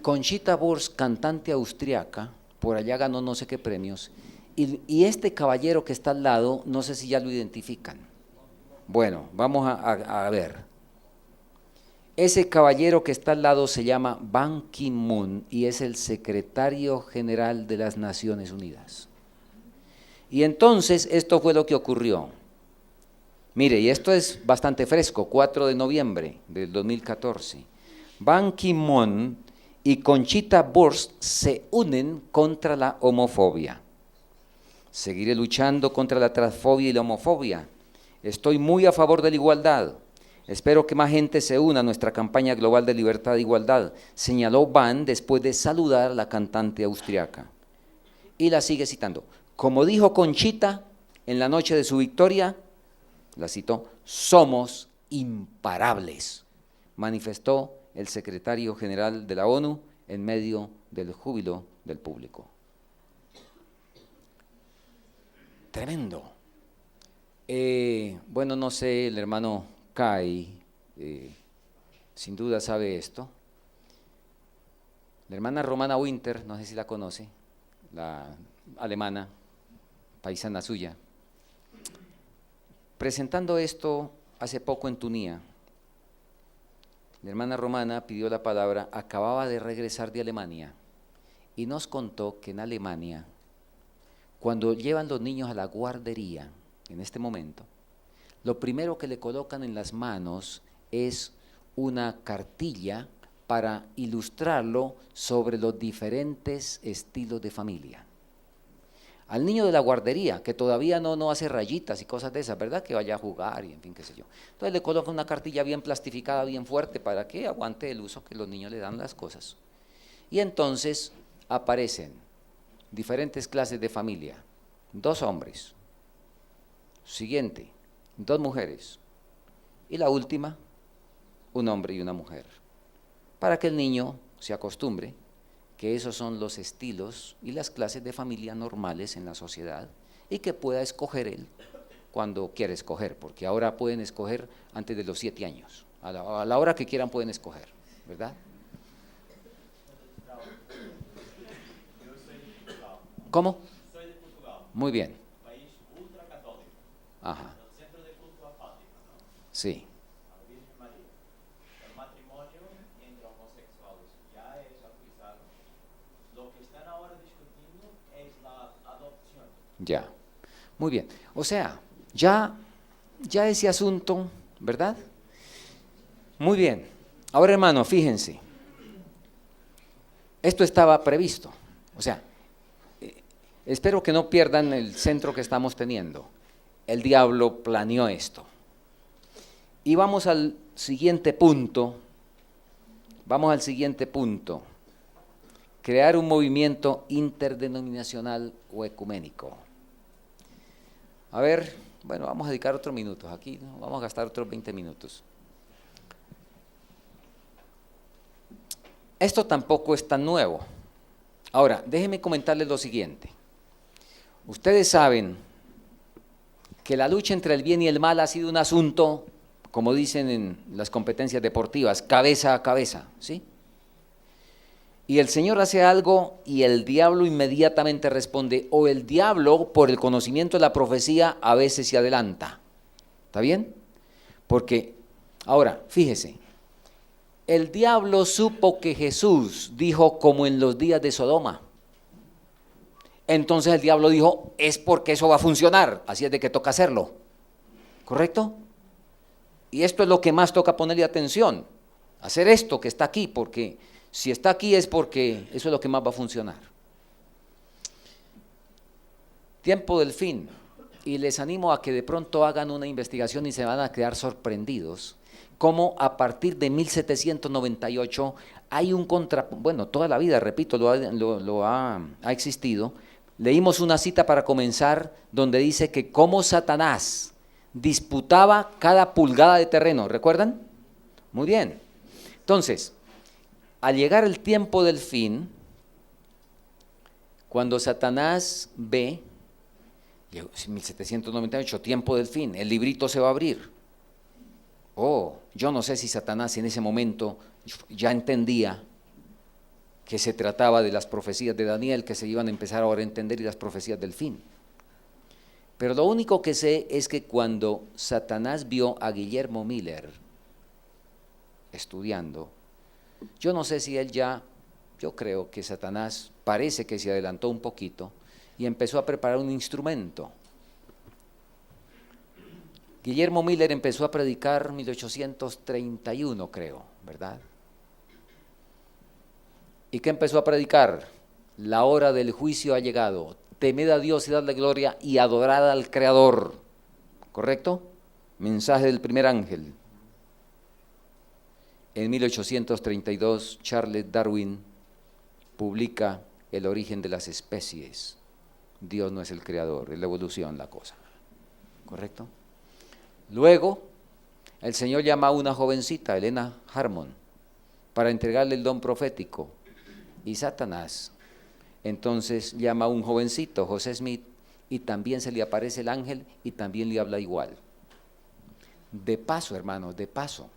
Conchita Wurst, cantante austríaca, por allá ganó no sé qué premios, y este caballero que está al lado, no sé si ya lo identifican. Bueno, vamos a ver. Ese caballero que está al lado se llama Ban Ki-moon y es el secretario general de las Naciones Unidas. Y entonces esto fue lo que ocurrió. Mire, y esto es bastante fresco, 4 de noviembre del 2014. Ban Ki-moon y Conchita Wurst se unen contra la homofobia. Seguiré luchando contra la transfobia y la homofobia. Estoy muy a favor de la igualdad. Espero que más gente se una a nuestra campaña global de libertad e igualdad, señaló Ban después de saludar a la cantante austriaca. Y la sigue citando. Como dijo Conchita en la noche de su victoria, la citó, somos imparables, manifestó el secretario general de la ONU en medio del júbilo del público. Tremendo. Bueno, no sé, el hermano Kai sin duda sabe esto. La hermana Romana Winter, no sé si la conoce, la alemana, paisana suya, presentando esto hace poco en Tunía. La hermana Romana pidió la palabra, acababa de regresar de Alemania y nos contó que en Alemania, cuando llevan los niños a la guardería, en este momento, lo primero que le colocan en las manos es una cartilla para ilustrarlo sobre los diferentes estilos de familia. Al niño de la guardería, que todavía no hace rayitas y cosas de esas, ¿verdad? Que vaya a jugar y en fin, qué sé yo. Entonces le colocan una cartilla bien plastificada, bien fuerte, para que aguante el uso que los niños le dan las cosas. Y entonces aparecen diferentes clases de familia. 2 hombres. Siguiente, 2 mujeres. Y la última, un hombre y una mujer. Para que el niño se acostumbre que esos son los estilos y las clases de familia normales en la sociedad y que pueda escoger él cuando quiera escoger, porque ahora pueden escoger antes de los 7 años, a la hora que quieran pueden escoger, ¿verdad? ¿Cómo? Soy de Portugal. Muy bien. País ultracatólico. Ajá. El centro de culto a Fátima, ¿no? Sí. A la Virgen María. El matrimonio entre homosexuales ya es autorizado. Lo que están ahora discutiendo es la adopción. Ya. Muy bien. O sea, ya ese asunto, ¿verdad? Muy bien. Ahora, hermano, fíjense. Esto estaba previsto. O sea, espero que no pierdan el centro que estamos teniendo. El diablo planeó esto. Y vamos al siguiente punto. Crear un movimiento interdenominacional o ecuménico. A ver, bueno, vamos a dedicar otros minutos aquí, ¿no? Vamos a gastar otros 20 minutos. Esto tampoco es tan nuevo. Ahora, déjenme comentarles lo siguiente. Ustedes saben que la lucha entre el bien y el mal ha sido un asunto, como dicen en las competencias deportivas, cabeza a cabeza, ¿sí? Y el Señor hace algo y el diablo inmediatamente responde, o el diablo, por el conocimiento de la profecía, a veces se adelanta. ¿Está bien? Porque, ahora, fíjese, el diablo supo que Jesús dijo como en los días de Sodoma. Entonces el diablo dijo, es porque eso va a funcionar, así es de que toca hacerlo. ¿Correcto? Y esto es lo que más toca ponerle atención, hacer esto que está aquí, porque si está aquí es porque eso es lo que más va a funcionar. Tiempo del fin, y les animo a que de pronto hagan una investigación y se van a quedar sorprendidos, cómo a partir de 1798 hay un bueno, toda la vida, repito, ha existido. Leímos una cita para comenzar donde dice que cómo Satanás disputaba cada pulgada de terreno, ¿recuerdan? Muy bien. Entonces, al llegar el tiempo del fin, cuando Satanás ve, 1798, tiempo del fin, el librito se va a abrir. Yo no sé si Satanás en ese momento ya entendía que se trataba de las profecías de Daniel, que se iban a empezar ahora a entender, y las profecías del fin. Pero lo único que sé es que cuando Satanás vio a Guillermo Miller estudiando, yo no sé si yo creo que Satanás parece que se adelantó un poquito y empezó a preparar un instrumento. Guillermo Miller empezó a predicar en 1831, creo, ¿verdad? ¿Y qué empezó a predicar? La hora del juicio ha llegado. Temed a Dios y dadle gloria y adorad al Creador. ¿Correcto? Mensaje del primer ángel. En 1832, Charles Darwin publica El origen de las especies. Dios no es el creador, es la evolución la cosa. ¿Correcto? Luego, el Señor llama a una jovencita, Elena Harmon, para entregarle el don profético. Y Satanás entonces llama a un jovencito, José Smith, y también se le aparece el ángel y también le habla igual. De paso, hermanos, de paso.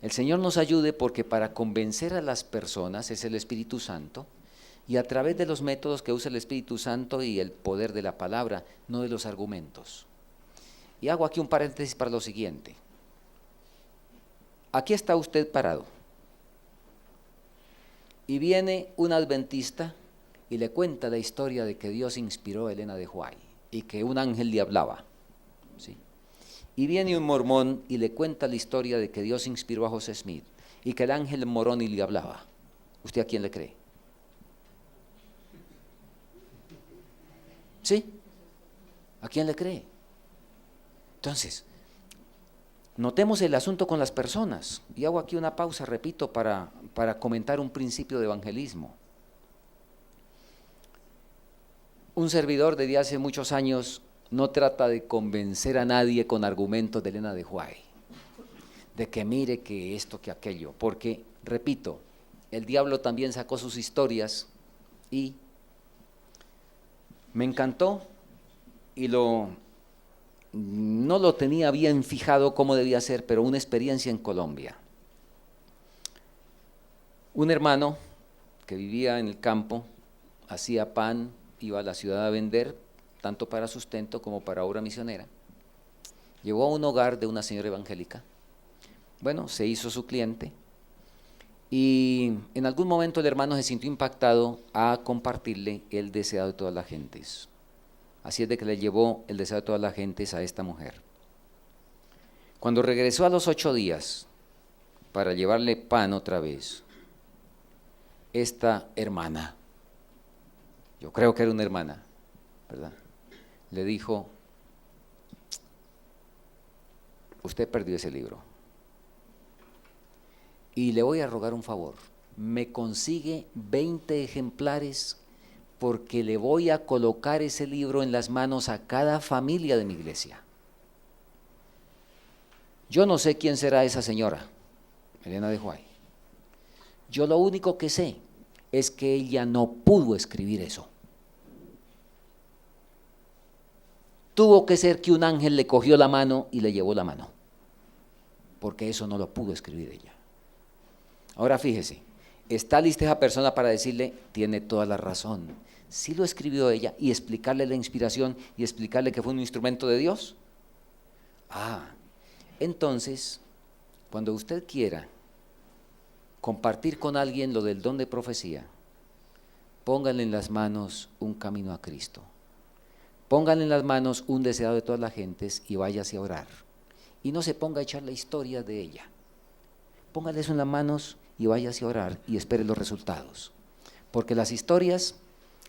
El Señor nos ayude porque para convencer a las personas es el Espíritu Santo, y a través de los métodos que usa el Espíritu Santo y el poder de la palabra, no de los argumentos. Y hago aquí un paréntesis para lo siguiente. Aquí está usted parado. Y viene un adventista y le cuenta la historia de que Dios inspiró a Elena de White y que un ángel le hablaba. ¿Sí? Y viene un mormón y le cuenta la historia de que Dios inspiró a José Smith y que el ángel Moroni le hablaba. ¿Usted a quién le cree? ¿Sí? ¿A quién le cree? Entonces, notemos el asunto con las personas. Y hago aquí una pausa, repito, para comentar un principio de evangelismo. Un servidor desde hace muchos años no trata de convencer a nadie con argumentos de Elena de White, de que mire que esto, que aquello, porque, repito, el diablo también sacó sus historias y me encantó y no lo tenía bien fijado cómo debía ser, pero una experiencia en Colombia. Un hermano que vivía en el campo, hacía pan, iba a la ciudad a vender, tanto para sustento como para obra misionera. Llegó a un hogar de una señora evangélica. Bueno, se hizo su cliente y en algún momento el hermano se sintió impactado a compartirle el deseado de todas las gentes. Así es de que le llevó el deseo de todas las gentes a esta mujer. Cuando regresó a los 8 días para llevarle pan otra vez, esta hermana, yo creo que era una hermana, ¿verdad?, le dijo: usted perdió ese libro y le voy a rogar un favor, me consigue 20 ejemplares porque le voy a colocar ese libro en las manos a cada familia de mi iglesia. Yo no sé quién será esa señora, Elena de White. Yo lo único que sé es que ella no pudo escribir eso. Tuvo que ser que un ángel le cogió la mano y le llevó la mano, porque eso no lo pudo escribir ella. Ahora fíjese, ¿está lista esa persona para decirle: tiene toda la razón, sí lo escribió ella, y explicarle la inspiración y explicarle que fue un instrumento de Dios? Entonces, cuando usted quiera compartir con alguien lo del don de profecía, póngale en las manos un camino a Cristo. Póngale en las manos un deseado de todas las gentes y váyase a orar. Y no se ponga a echar la historia de ella. Póngale eso en las manos y váyase a orar y espere los resultados. Porque las historias,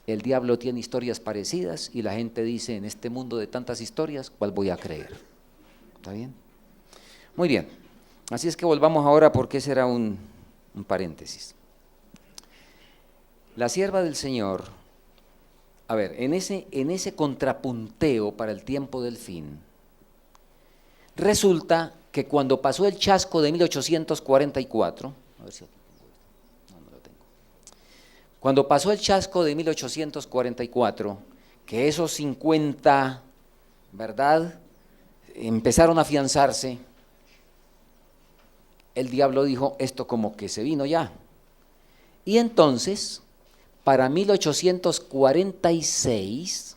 el diablo tiene historias parecidas y la gente dice: en este mundo de tantas historias, ¿cuál voy a creer? ¿Está bien? Muy bien. Así es que volvamos ahora, porque ese era un paréntesis. La sierva del Señor, a ver, en ese contrapunteo para el tiempo del fin, resulta que cuando pasó el chasco de 1844, a ver si aquí tengo esto, no lo tengo. Cuando pasó el chasco de 1844, que esos 50, ¿verdad?, empezaron a afianzarse, el diablo dijo: esto como que se vino ya. Y entonces, para 1846,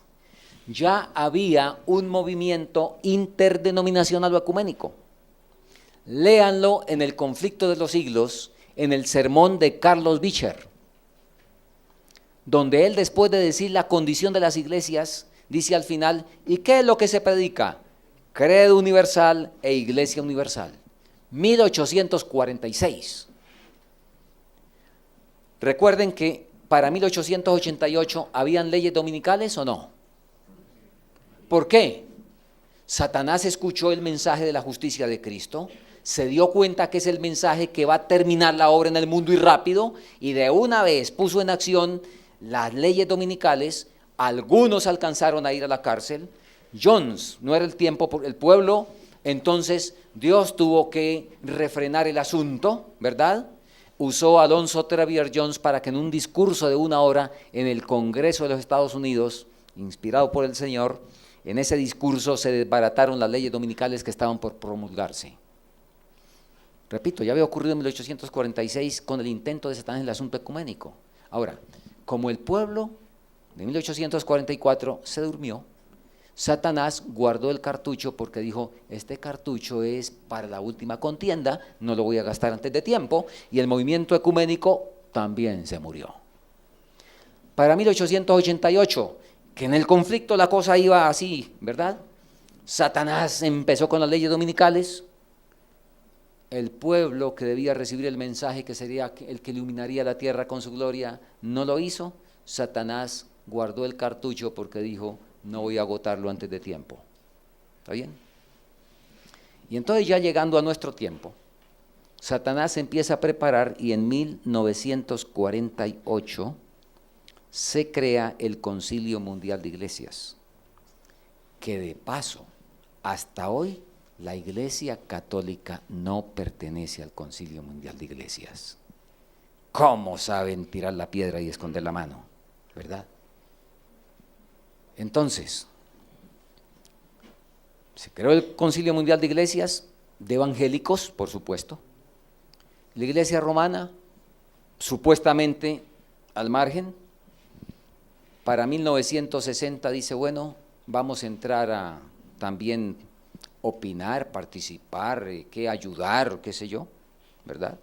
ya había un movimiento interdenominacional o ecuménico. Léanlo en El conflicto de los siglos, en el sermón de Carlos Beecher, donde él, después de decir la condición de las iglesias, dice al final: ¿y qué es lo que se predica? Credo universal e iglesia universal. 1846. Recuerden que para 1888 ¿habían leyes dominicales o no? ¿Por qué? Satanás escuchó el mensaje de la justicia de Cristo, se dio cuenta que es el mensaje que va a terminar la obra en el mundo y rápido, y de una vez puso en acción las leyes dominicales. Algunos alcanzaron a ir a la cárcel. Jones, no era el tiempo, el pueblo, entonces Dios tuvo que refrenar el asunto, ¿verdad? Usó a Alonzo Trevier Jones para que en un discurso de 1 hora en el Congreso de los Estados Unidos, inspirado por el Señor, en ese discurso se desbarataron las leyes dominicales que estaban por promulgarse. Repito, ya había ocurrido en 1846 con el intento de Satanás en el asunto ecuménico. Ahora, como el pueblo de 1844 se durmió, Satanás guardó el cartucho porque dijo, este cartucho es para la última contienda, no lo voy a gastar antes de tiempo, y el movimiento ecuménico también se murió. Para 1888, que en el conflicto la cosa iba así, ¿verdad? Satanás empezó con las leyes dominicales, el pueblo que debía recibir el mensaje que sería el que iluminaría la tierra con su gloria, no lo hizo. Satanás guardó el cartucho porque dijo, no voy a agotarlo antes de tiempo. ¿Está bien? Y entonces ya llegando a nuestro tiempo, Satanás empieza a preparar y en 1948 se crea el Concilio Mundial de Iglesias, que de paso, hasta hoy, la Iglesia Católica no pertenece al Concilio Mundial de Iglesias. ¿Cómo saben tirar la piedra y esconder la mano? ¿Verdad? Entonces, se creó el Concilio Mundial de Iglesias, de evangélicos, por supuesto. La Iglesia Romana, supuestamente al margen. Para 1960 dice, bueno, vamos a entrar a también opinar, participar, ayudar, qué sé yo, ¿verdad?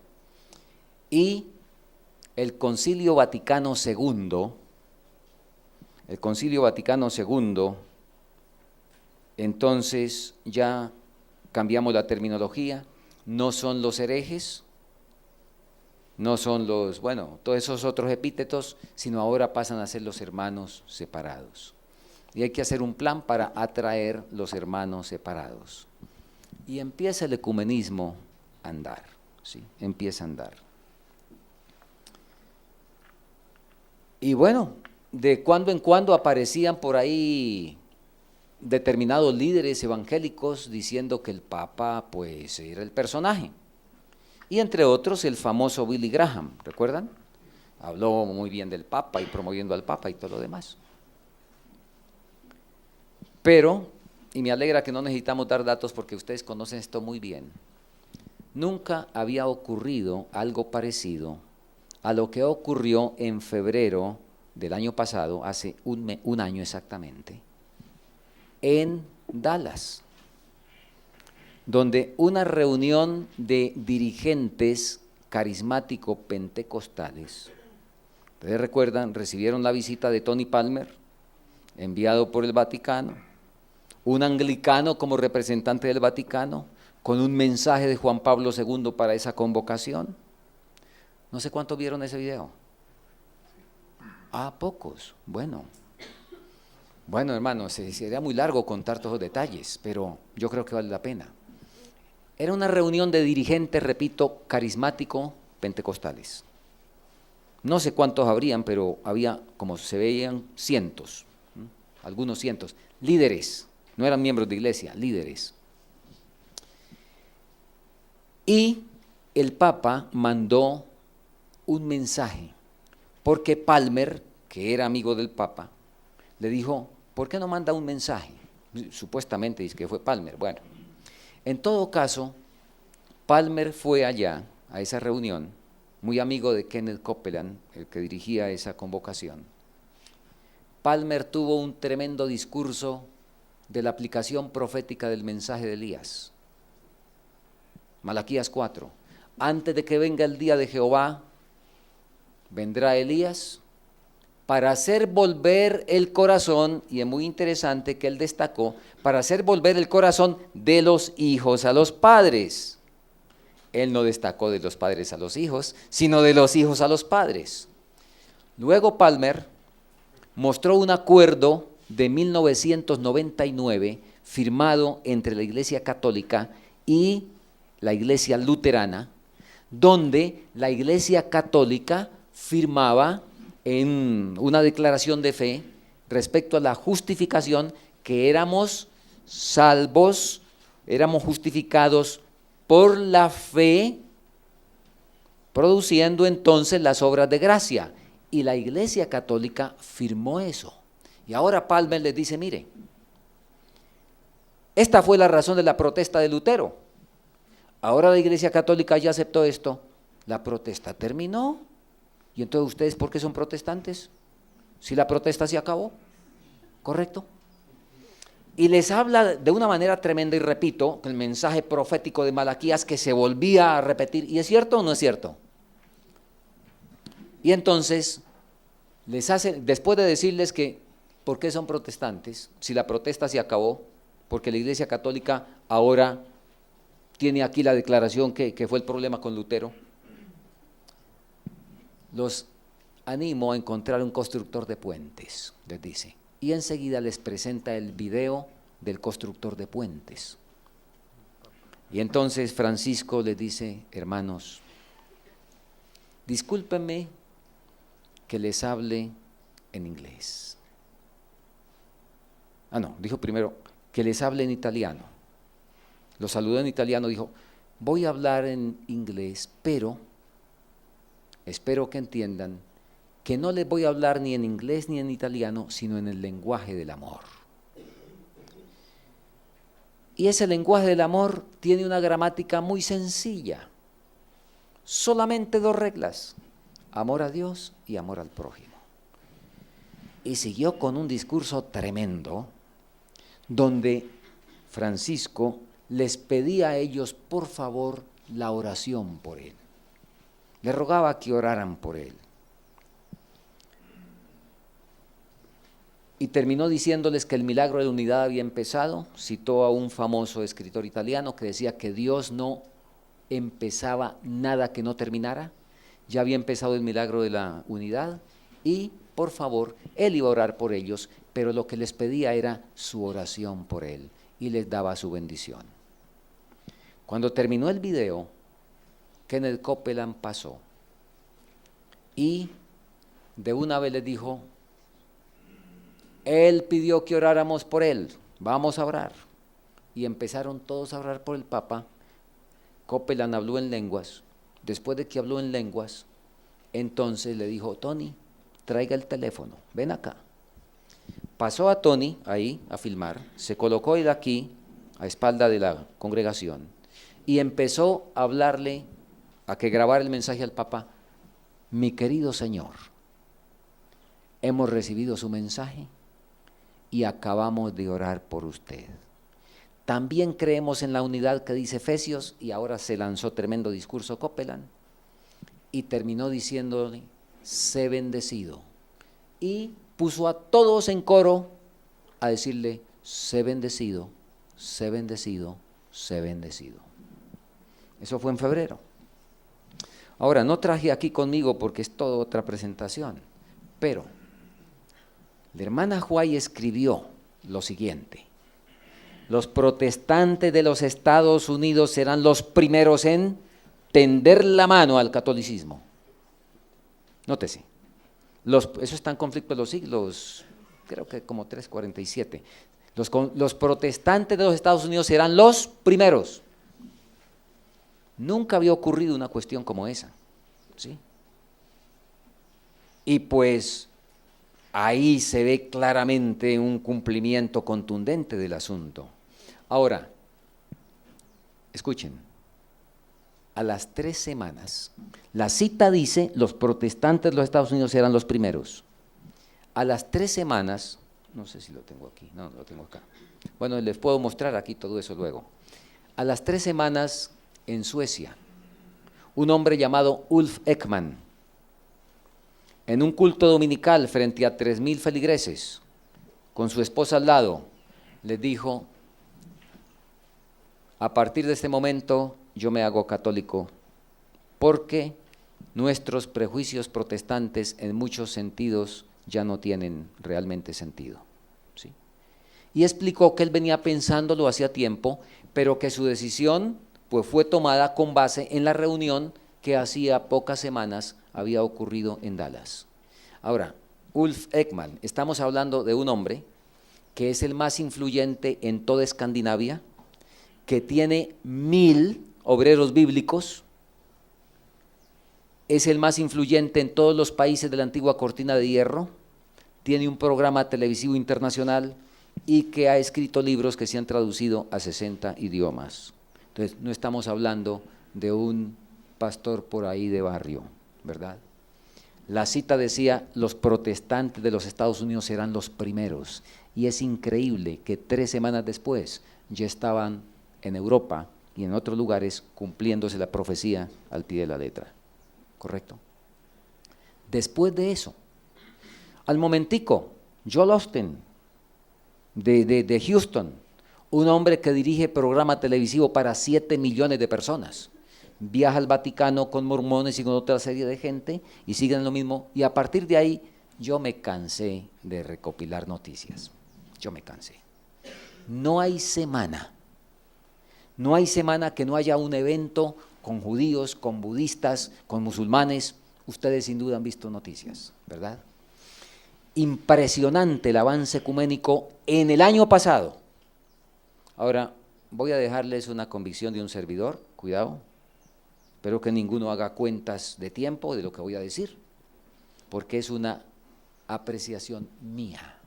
Y el Concilio Vaticano II, entonces ya cambiamos la terminología, no son los herejes, no son los, bueno, todos esos otros epítetos, sino ahora pasan a ser los hermanos separados. Y hay que hacer un plan para atraer los hermanos separados. Y empieza el ecumenismo a andar, ¿sí? Empieza a andar. Y bueno, de cuando en cuando aparecían por ahí determinados líderes evangélicos diciendo que el Papa pues era el personaje. Y entre otros el famoso Billy Graham, ¿recuerdan? Habló muy bien del Papa y promoviendo al Papa y todo lo demás. Pero, y me alegra que no necesitamos dar datos porque ustedes conocen esto muy bien, nunca había ocurrido algo parecido a lo que ocurrió en febrero del año pasado, hace un año exactamente, en Dallas, donde una reunión de dirigentes carismáticos pentecostales, ustedes recuerdan, recibieron la visita de Tony Palmer, enviado por el Vaticano, un anglicano como representante del Vaticano, con un mensaje de Juan Pablo II para esa convocación. No sé cuántos vieron ese video. Pocos. Bueno, hermano, sería muy largo contar todos los detalles, pero yo creo que vale la pena. Era una reunión de dirigentes, repito, carismático, pentecostales. No sé cuántos habrían, pero había, como se veían, cientos, algunos cientos, líderes. No eran miembros de iglesia, líderes. Y el Papa mandó un mensaje, porque Palmer, que era amigo del Papa, le dijo, ¿por qué no manda un mensaje? Supuestamente dice que fue Palmer. Bueno, en todo caso, Palmer fue allá, a esa reunión, muy amigo de Kenneth Copeland, el que dirigía esa convocación. Palmer tuvo un tremendo discurso de la aplicación profética del mensaje de Elías. Malaquías 4. Antes de que venga el día de Jehová, vendrá Elías para hacer volver el corazón, y es muy interesante que él destacó, para hacer volver el corazón de los hijos a los padres. Él no destacó de los padres a los hijos, sino de los hijos a los padres. Luego Palmer mostró un acuerdo de 1999 firmado entre la Iglesia Católica y la Iglesia Luterana, donde la Iglesia Católica firmaba en una declaración de fe respecto a la justificación que éramos salvos, éramos justificados por la fe, produciendo entonces las obras de gracia. Y la Iglesia Católica firmó eso. Y ahora Palmer les dice, mire, esta fue la razón de la protesta de Lutero. Ahora la Iglesia Católica ya aceptó esto, la protesta terminó. ¿Y entonces ustedes por qué son protestantes? Si la protesta se acabó, ¿correcto? Y les habla de una manera tremenda, y repito, el mensaje profético de Malaquías que se volvía a repetir. ¿Y es cierto o no es cierto? Y entonces, les hace, después de decirles que, ¿por qué son protestantes? Si la protesta se acabó, porque la Iglesia Católica ahora tiene aquí la declaración que fue el problema con Lutero. Los animo a encontrar un constructor de puentes, les dice. Y enseguida les presenta el video del constructor de puentes. Y entonces Francisco les dice, hermanos, discúlpenme que les hable en inglés. Dijo primero, que les hable en italiano. Lo saludó en italiano, dijo, voy a hablar en inglés, pero espero que entiendan que no les voy a hablar ni en inglés ni en italiano, sino en el lenguaje del amor. Y ese lenguaje del amor tiene una gramática muy sencilla, solamente 2 reglas, amor a Dios y amor al prójimo. Y siguió con un discurso tremendo, donde Francisco les pedía a ellos, por favor, la oración por él. Le rogaba que oraran por él. Y terminó diciéndoles que el milagro de la unidad había empezado. Citó a un famoso escritor italiano que decía que Dios no empezaba nada que no terminara. Ya había empezado el milagro de la unidad y, por favor, él iba a orar por ellos, pero lo que les pedía era su oración por él y les daba su bendición. Cuando terminó el video, Kenneth Copeland pasó y de una vez les dijo, él pidió que oráramos por él, vamos a orar. Y empezaron todos a orar por el Papa. Copeland habló en lenguas. Después de que habló en lenguas, entonces le dijo, Tony, traiga el teléfono, ven acá. Pasó a Tony ahí a filmar, se colocó él aquí, a espalda de la congregación, y empezó a hablarle, a que grabara el mensaje al Papa. Mi querido Señor, hemos recibido su mensaje y acabamos de orar por usted. También creemos en la unidad que dice Efesios, y ahora se lanzó tremendo discurso Copeland, y terminó diciéndole, sé bendecido. Y puso a todos en coro a decirle, sé bendecido, sé bendecido, sé bendecido. Eso fue en febrero. Ahora, no traje aquí conmigo porque es toda otra presentación, pero la hermana White escribió lo siguiente: los protestantes de los Estados Unidos serán los primeros en tender la mano al catolicismo. Nótese, eso está en conflicto de los siglos, creo que como 347. Los protestantes de los Estados Unidos serán los primeros. Nunca había ocurrido una cuestión como esa, ¿sí? Y pues ahí se ve claramente un cumplimiento contundente del asunto. Ahora, escuchen, a las 3 semanas, la cita dice, los protestantes de los Estados Unidos eran los primeros. A las 3 semanas, no sé si lo tengo aquí, no, lo tengo acá. Bueno, les puedo mostrar aquí todo eso luego. A las 3 semanas, en Suecia, un hombre llamado Ulf Ekman, en un culto dominical frente a 3,000 feligreses, con su esposa al lado, les dijo, a partir de este momento yo me hago católico, porque nuestros prejuicios protestantes en muchos sentidos ya no tienen realmente sentido, ¿sí? Y explicó que él venía pensándolo hacía tiempo, pero que su decisión pues fue tomada con base en la reunión que hacía pocas semanas había ocurrido en Dallas. Ahora, Ulf Ekman, estamos hablando de un hombre que es el más influyente en toda Escandinavia, que tiene 1000 obreros bíblicos, es el más influyente en todos los países de la antigua cortina de hierro, tiene un programa televisivo internacional y que ha escrito libros que se han traducido a 60 idiomas. Entonces, no estamos hablando de un pastor por ahí de barrio, ¿verdad? La cita decía, los protestantes de los Estados Unidos serán los primeros, y es increíble que 3 semanas después ya estaban en Europa y en otros lugares cumpliéndose la profecía al pie de la letra, ¿correcto? Después de eso, al momentico, Joel Osteen, de Houston, un hombre que dirige programa televisivo para 7 millones de personas, viaja al Vaticano con mormones y con otra serie de gente y siguen lo mismo, y a partir de ahí yo me cansé de recopilar noticias, yo me cansé. No hay semana que no haya un evento con judíos, con budistas, con musulmanes. Ustedes sin duda han visto noticias, ¿verdad? Impresionante el avance ecuménico en el año pasado. Ahora, voy a dejarles una convicción de un servidor, cuidado, espero que ninguno haga cuentas de tiempo de lo que voy a decir, porque es una apreciación mía.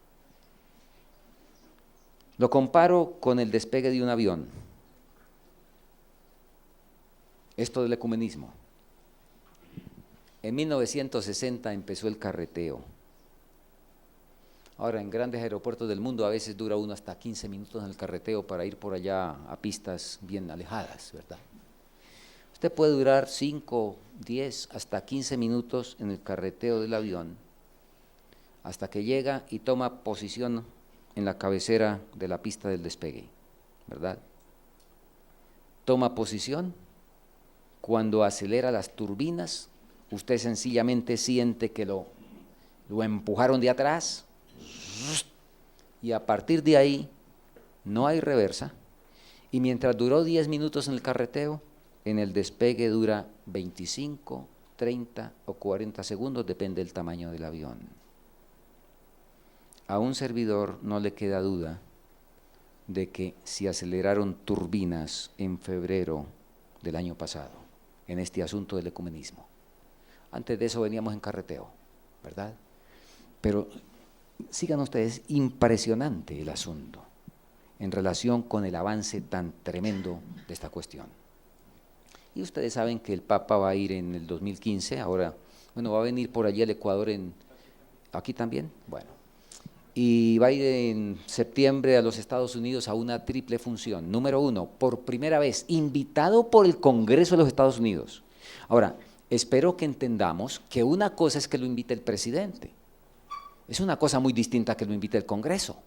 Lo comparo con el despegue de un avión. Esto del ecumenismo. En 1960 empezó el carreteo. Ahora, en grandes aeropuertos del mundo a veces dura uno hasta 15 minutos en el carreteo para ir por allá a pistas bien alejadas, ¿verdad? Usted puede durar 5, 10, hasta 15 minutos en el carreteo del avión, hasta que llega y toma posición en la cabecera de la pista del despegue, ¿verdad? Toma posición, cuando acelera las turbinas, usted sencillamente siente que lo empujaron de atrás, y a partir de ahí no hay reversa, y mientras duró 10 minutos en el carreteo, en el despegue dura 25, 30 o 40 segundos, depende del tamaño del avión. A un servidor no le queda duda de que si aceleraron turbinas en febrero del año pasado, en este asunto del ecumenismo. Antes de eso veníamos en carreteo, ¿verdad? Pero sigan ustedes, impresionante el asunto en relación con el avance tan tremendo de esta cuestión. Y ustedes saben que el Papa va a ir en el 2015, ahora, bueno, va a venir por allí al Ecuador, aquí también, bueno, y va a ir en septiembre a los Estados Unidos a una triple función. Número 1, por primera vez, invitado por el Congreso de los Estados Unidos. Ahora, espero que entendamos que una cosa es que lo invite el presidente, es una cosa muy distinta que lo invite el Congreso,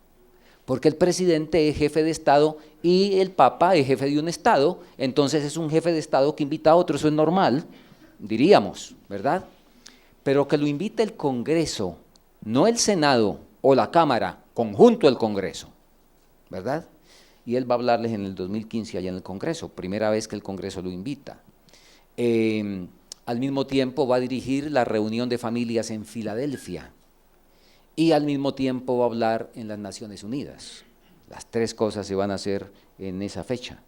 porque el presidente es jefe de Estado y el Papa es jefe de un Estado, entonces es un jefe de Estado que invita a otro, eso es normal, diríamos, ¿verdad? Pero que lo invite el Congreso, no el Senado o la Cámara, conjunto el Congreso, ¿verdad? Y él va a hablarles en el 2015 allá en el Congreso, primera vez que el Congreso lo invita. Al mismo tiempo va a dirigir la reunión de familias en Filadelfia, y al mismo tiempo va a hablar en las Naciones Unidas. Las 3 cosas se van a hacer en esa fecha.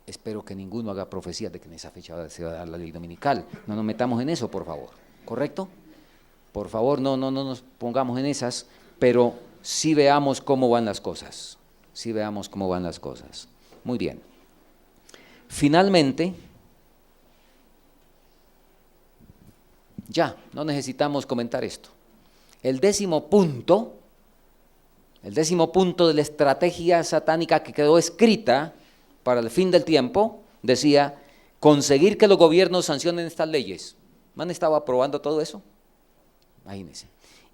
Espero que ninguno haga profecía de que en esa fecha se va a dar la ley dominical. No nos metamos en eso, por favor. ¿Correcto? Por favor, no nos pongamos en esas, pero sí veamos cómo van las cosas. Sí veamos cómo van las cosas. Muy bien. Finalmente, ya, no necesitamos comentar esto. El décimo punto de la estrategia satánica que quedó escrita para el fin del tiempo, decía, conseguir que los gobiernos sancionen estas leyes. ¿Me han estado aprobando todo eso? Imagínense.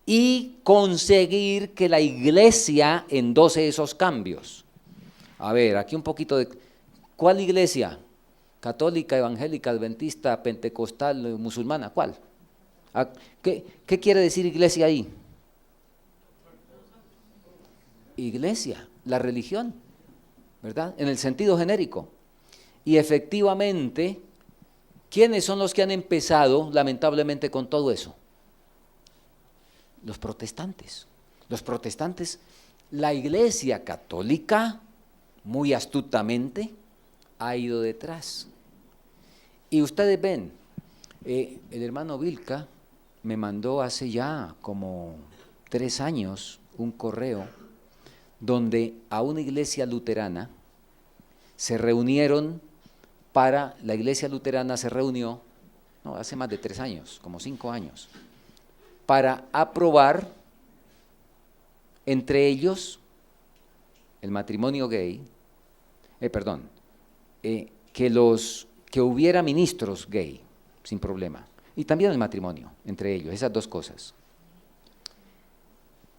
Y conseguir que la iglesia endose esos cambios. A ver, aquí un poquito de... ¿Cuál iglesia? ¿Católica, evangélica, adventista, pentecostal, musulmana? ¿Cuál? ¿Qué quiere decir iglesia ahí? Iglesia, la religión, ¿verdad? En el sentido genérico. Y efectivamente, ¿quiénes son los que han empezado lamentablemente con todo eso? Los protestantes. Los protestantes La Iglesia Católica, muy astutamente, ha ido detrás. Y ustedes ven, el hermano Vilca me mandó hace ya como 3 años un correo donde a una iglesia luterana se reunieron la iglesia luterana se reunió, no, hace más de 3 años, como 5 años, para aprobar entre ellos el matrimonio gay, que hubiera ministros gay, sin problema, y también el matrimonio, entre ellos, esas 2 cosas.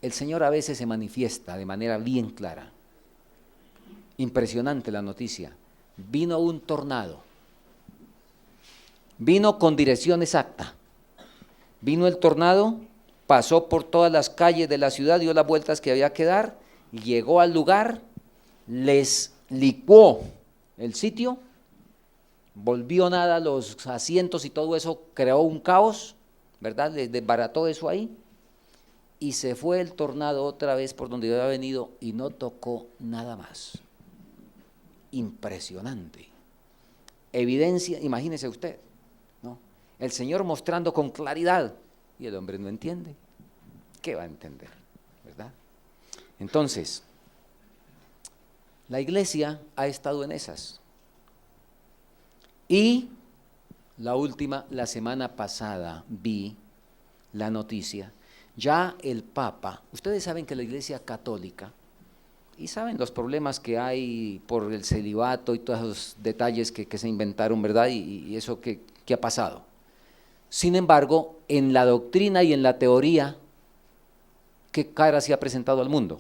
El Señor a veces se manifiesta de manera bien clara. Impresionante la noticia. Vino un tornado. Vino con dirección exacta. Vino el tornado, pasó por todas las calles de la ciudad, dio las vueltas que había que dar, llegó al lugar, les licuó el sitio, volvió nada los asientos y todo eso, creó un caos, ¿verdad? Les desbarató eso ahí. Y se fue el tornado otra vez por donde había venido y no tocó nada más. Impresionante. Evidencia, imagínese usted, ¿no? El Señor mostrando con claridad y el hombre no entiende. ¿Qué va a entender? ¿Verdad? Entonces, la iglesia ha estado en esas. Y la última, la semana pasada, vi la noticia. Ya el Papa, ustedes saben que la Iglesia Católica, y saben los problemas que hay por el celibato y todos esos detalles que se inventaron, ¿verdad? Y eso que ha pasado. Sin embargo, en la doctrina y en la teoría, ¿qué cara se ha presentado al mundo?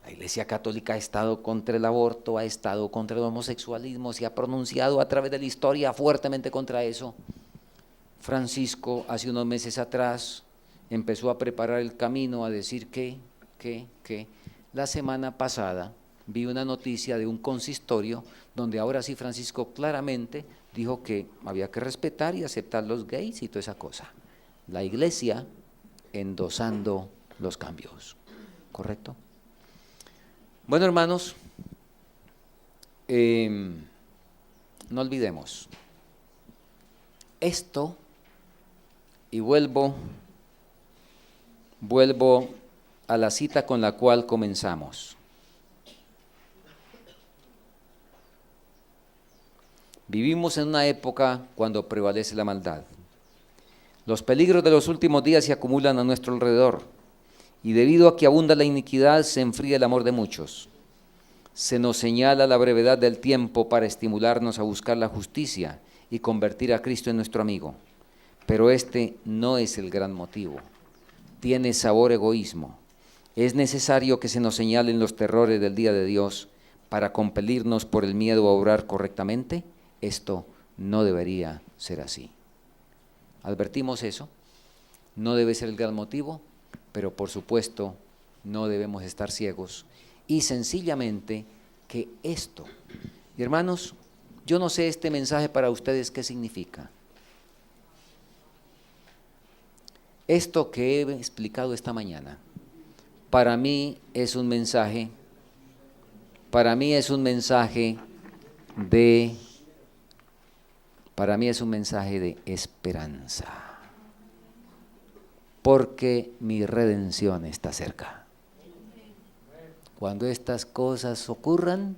La Iglesia Católica ha estado contra el aborto, ha estado contra el homosexualismo, se ha pronunciado a través de la historia fuertemente contra eso. Francisco, hace unos meses atrás, empezó a preparar el camino, a decir que. La semana pasada vi una noticia de un consistorio donde ahora sí Francisco claramente dijo que había que respetar y aceptar los gays y toda esa cosa. La iglesia endosando los cambios, ¿correcto? Bueno, hermanos, no olvidemos esto y vuelvo a la cita con la cual comenzamos. Vivimos en una época cuando prevalece la maldad. Los peligros de los últimos días se acumulan a nuestro alrededor y debido a que abunda la iniquidad se enfría el amor de muchos. Se nos señala la brevedad del tiempo para estimularnos a buscar la justicia y convertir a Cristo en nuestro amigo. Pero este no es el gran motivo. Tiene sabor egoísmo. Es necesario que se nos señalen los terrores del día de Dios para compelirnos por el miedo a obrar correctamente. Esto no debería ser así. Advertimos eso. No debe ser el gran motivo, pero por supuesto no debemos estar ciegos. Y sencillamente que esto, y hermanos, yo no sé este mensaje para ustedes qué significa. Esto que he explicado esta mañana, para mí es un mensaje de esperanza, porque mi redención está cerca. Cuando estas cosas ocurran,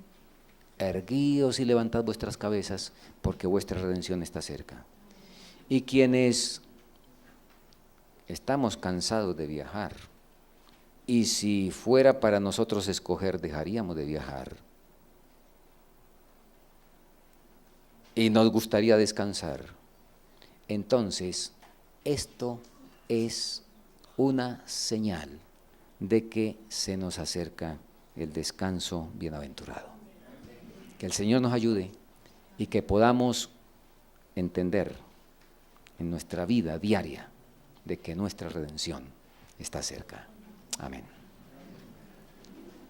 erguíos y levantad vuestras cabezas, porque vuestra redención está cerca. Y quienes estamos cansados de viajar, y si fuera para nosotros escoger, dejaríamos de viajar, y nos gustaría descansar, entonces esto es una señal de que se nos acerca el descanso bienaventurado. Que el Señor nos ayude y que podamos entender en nuestra vida diaria de que nuestra redención está cerca. Amén.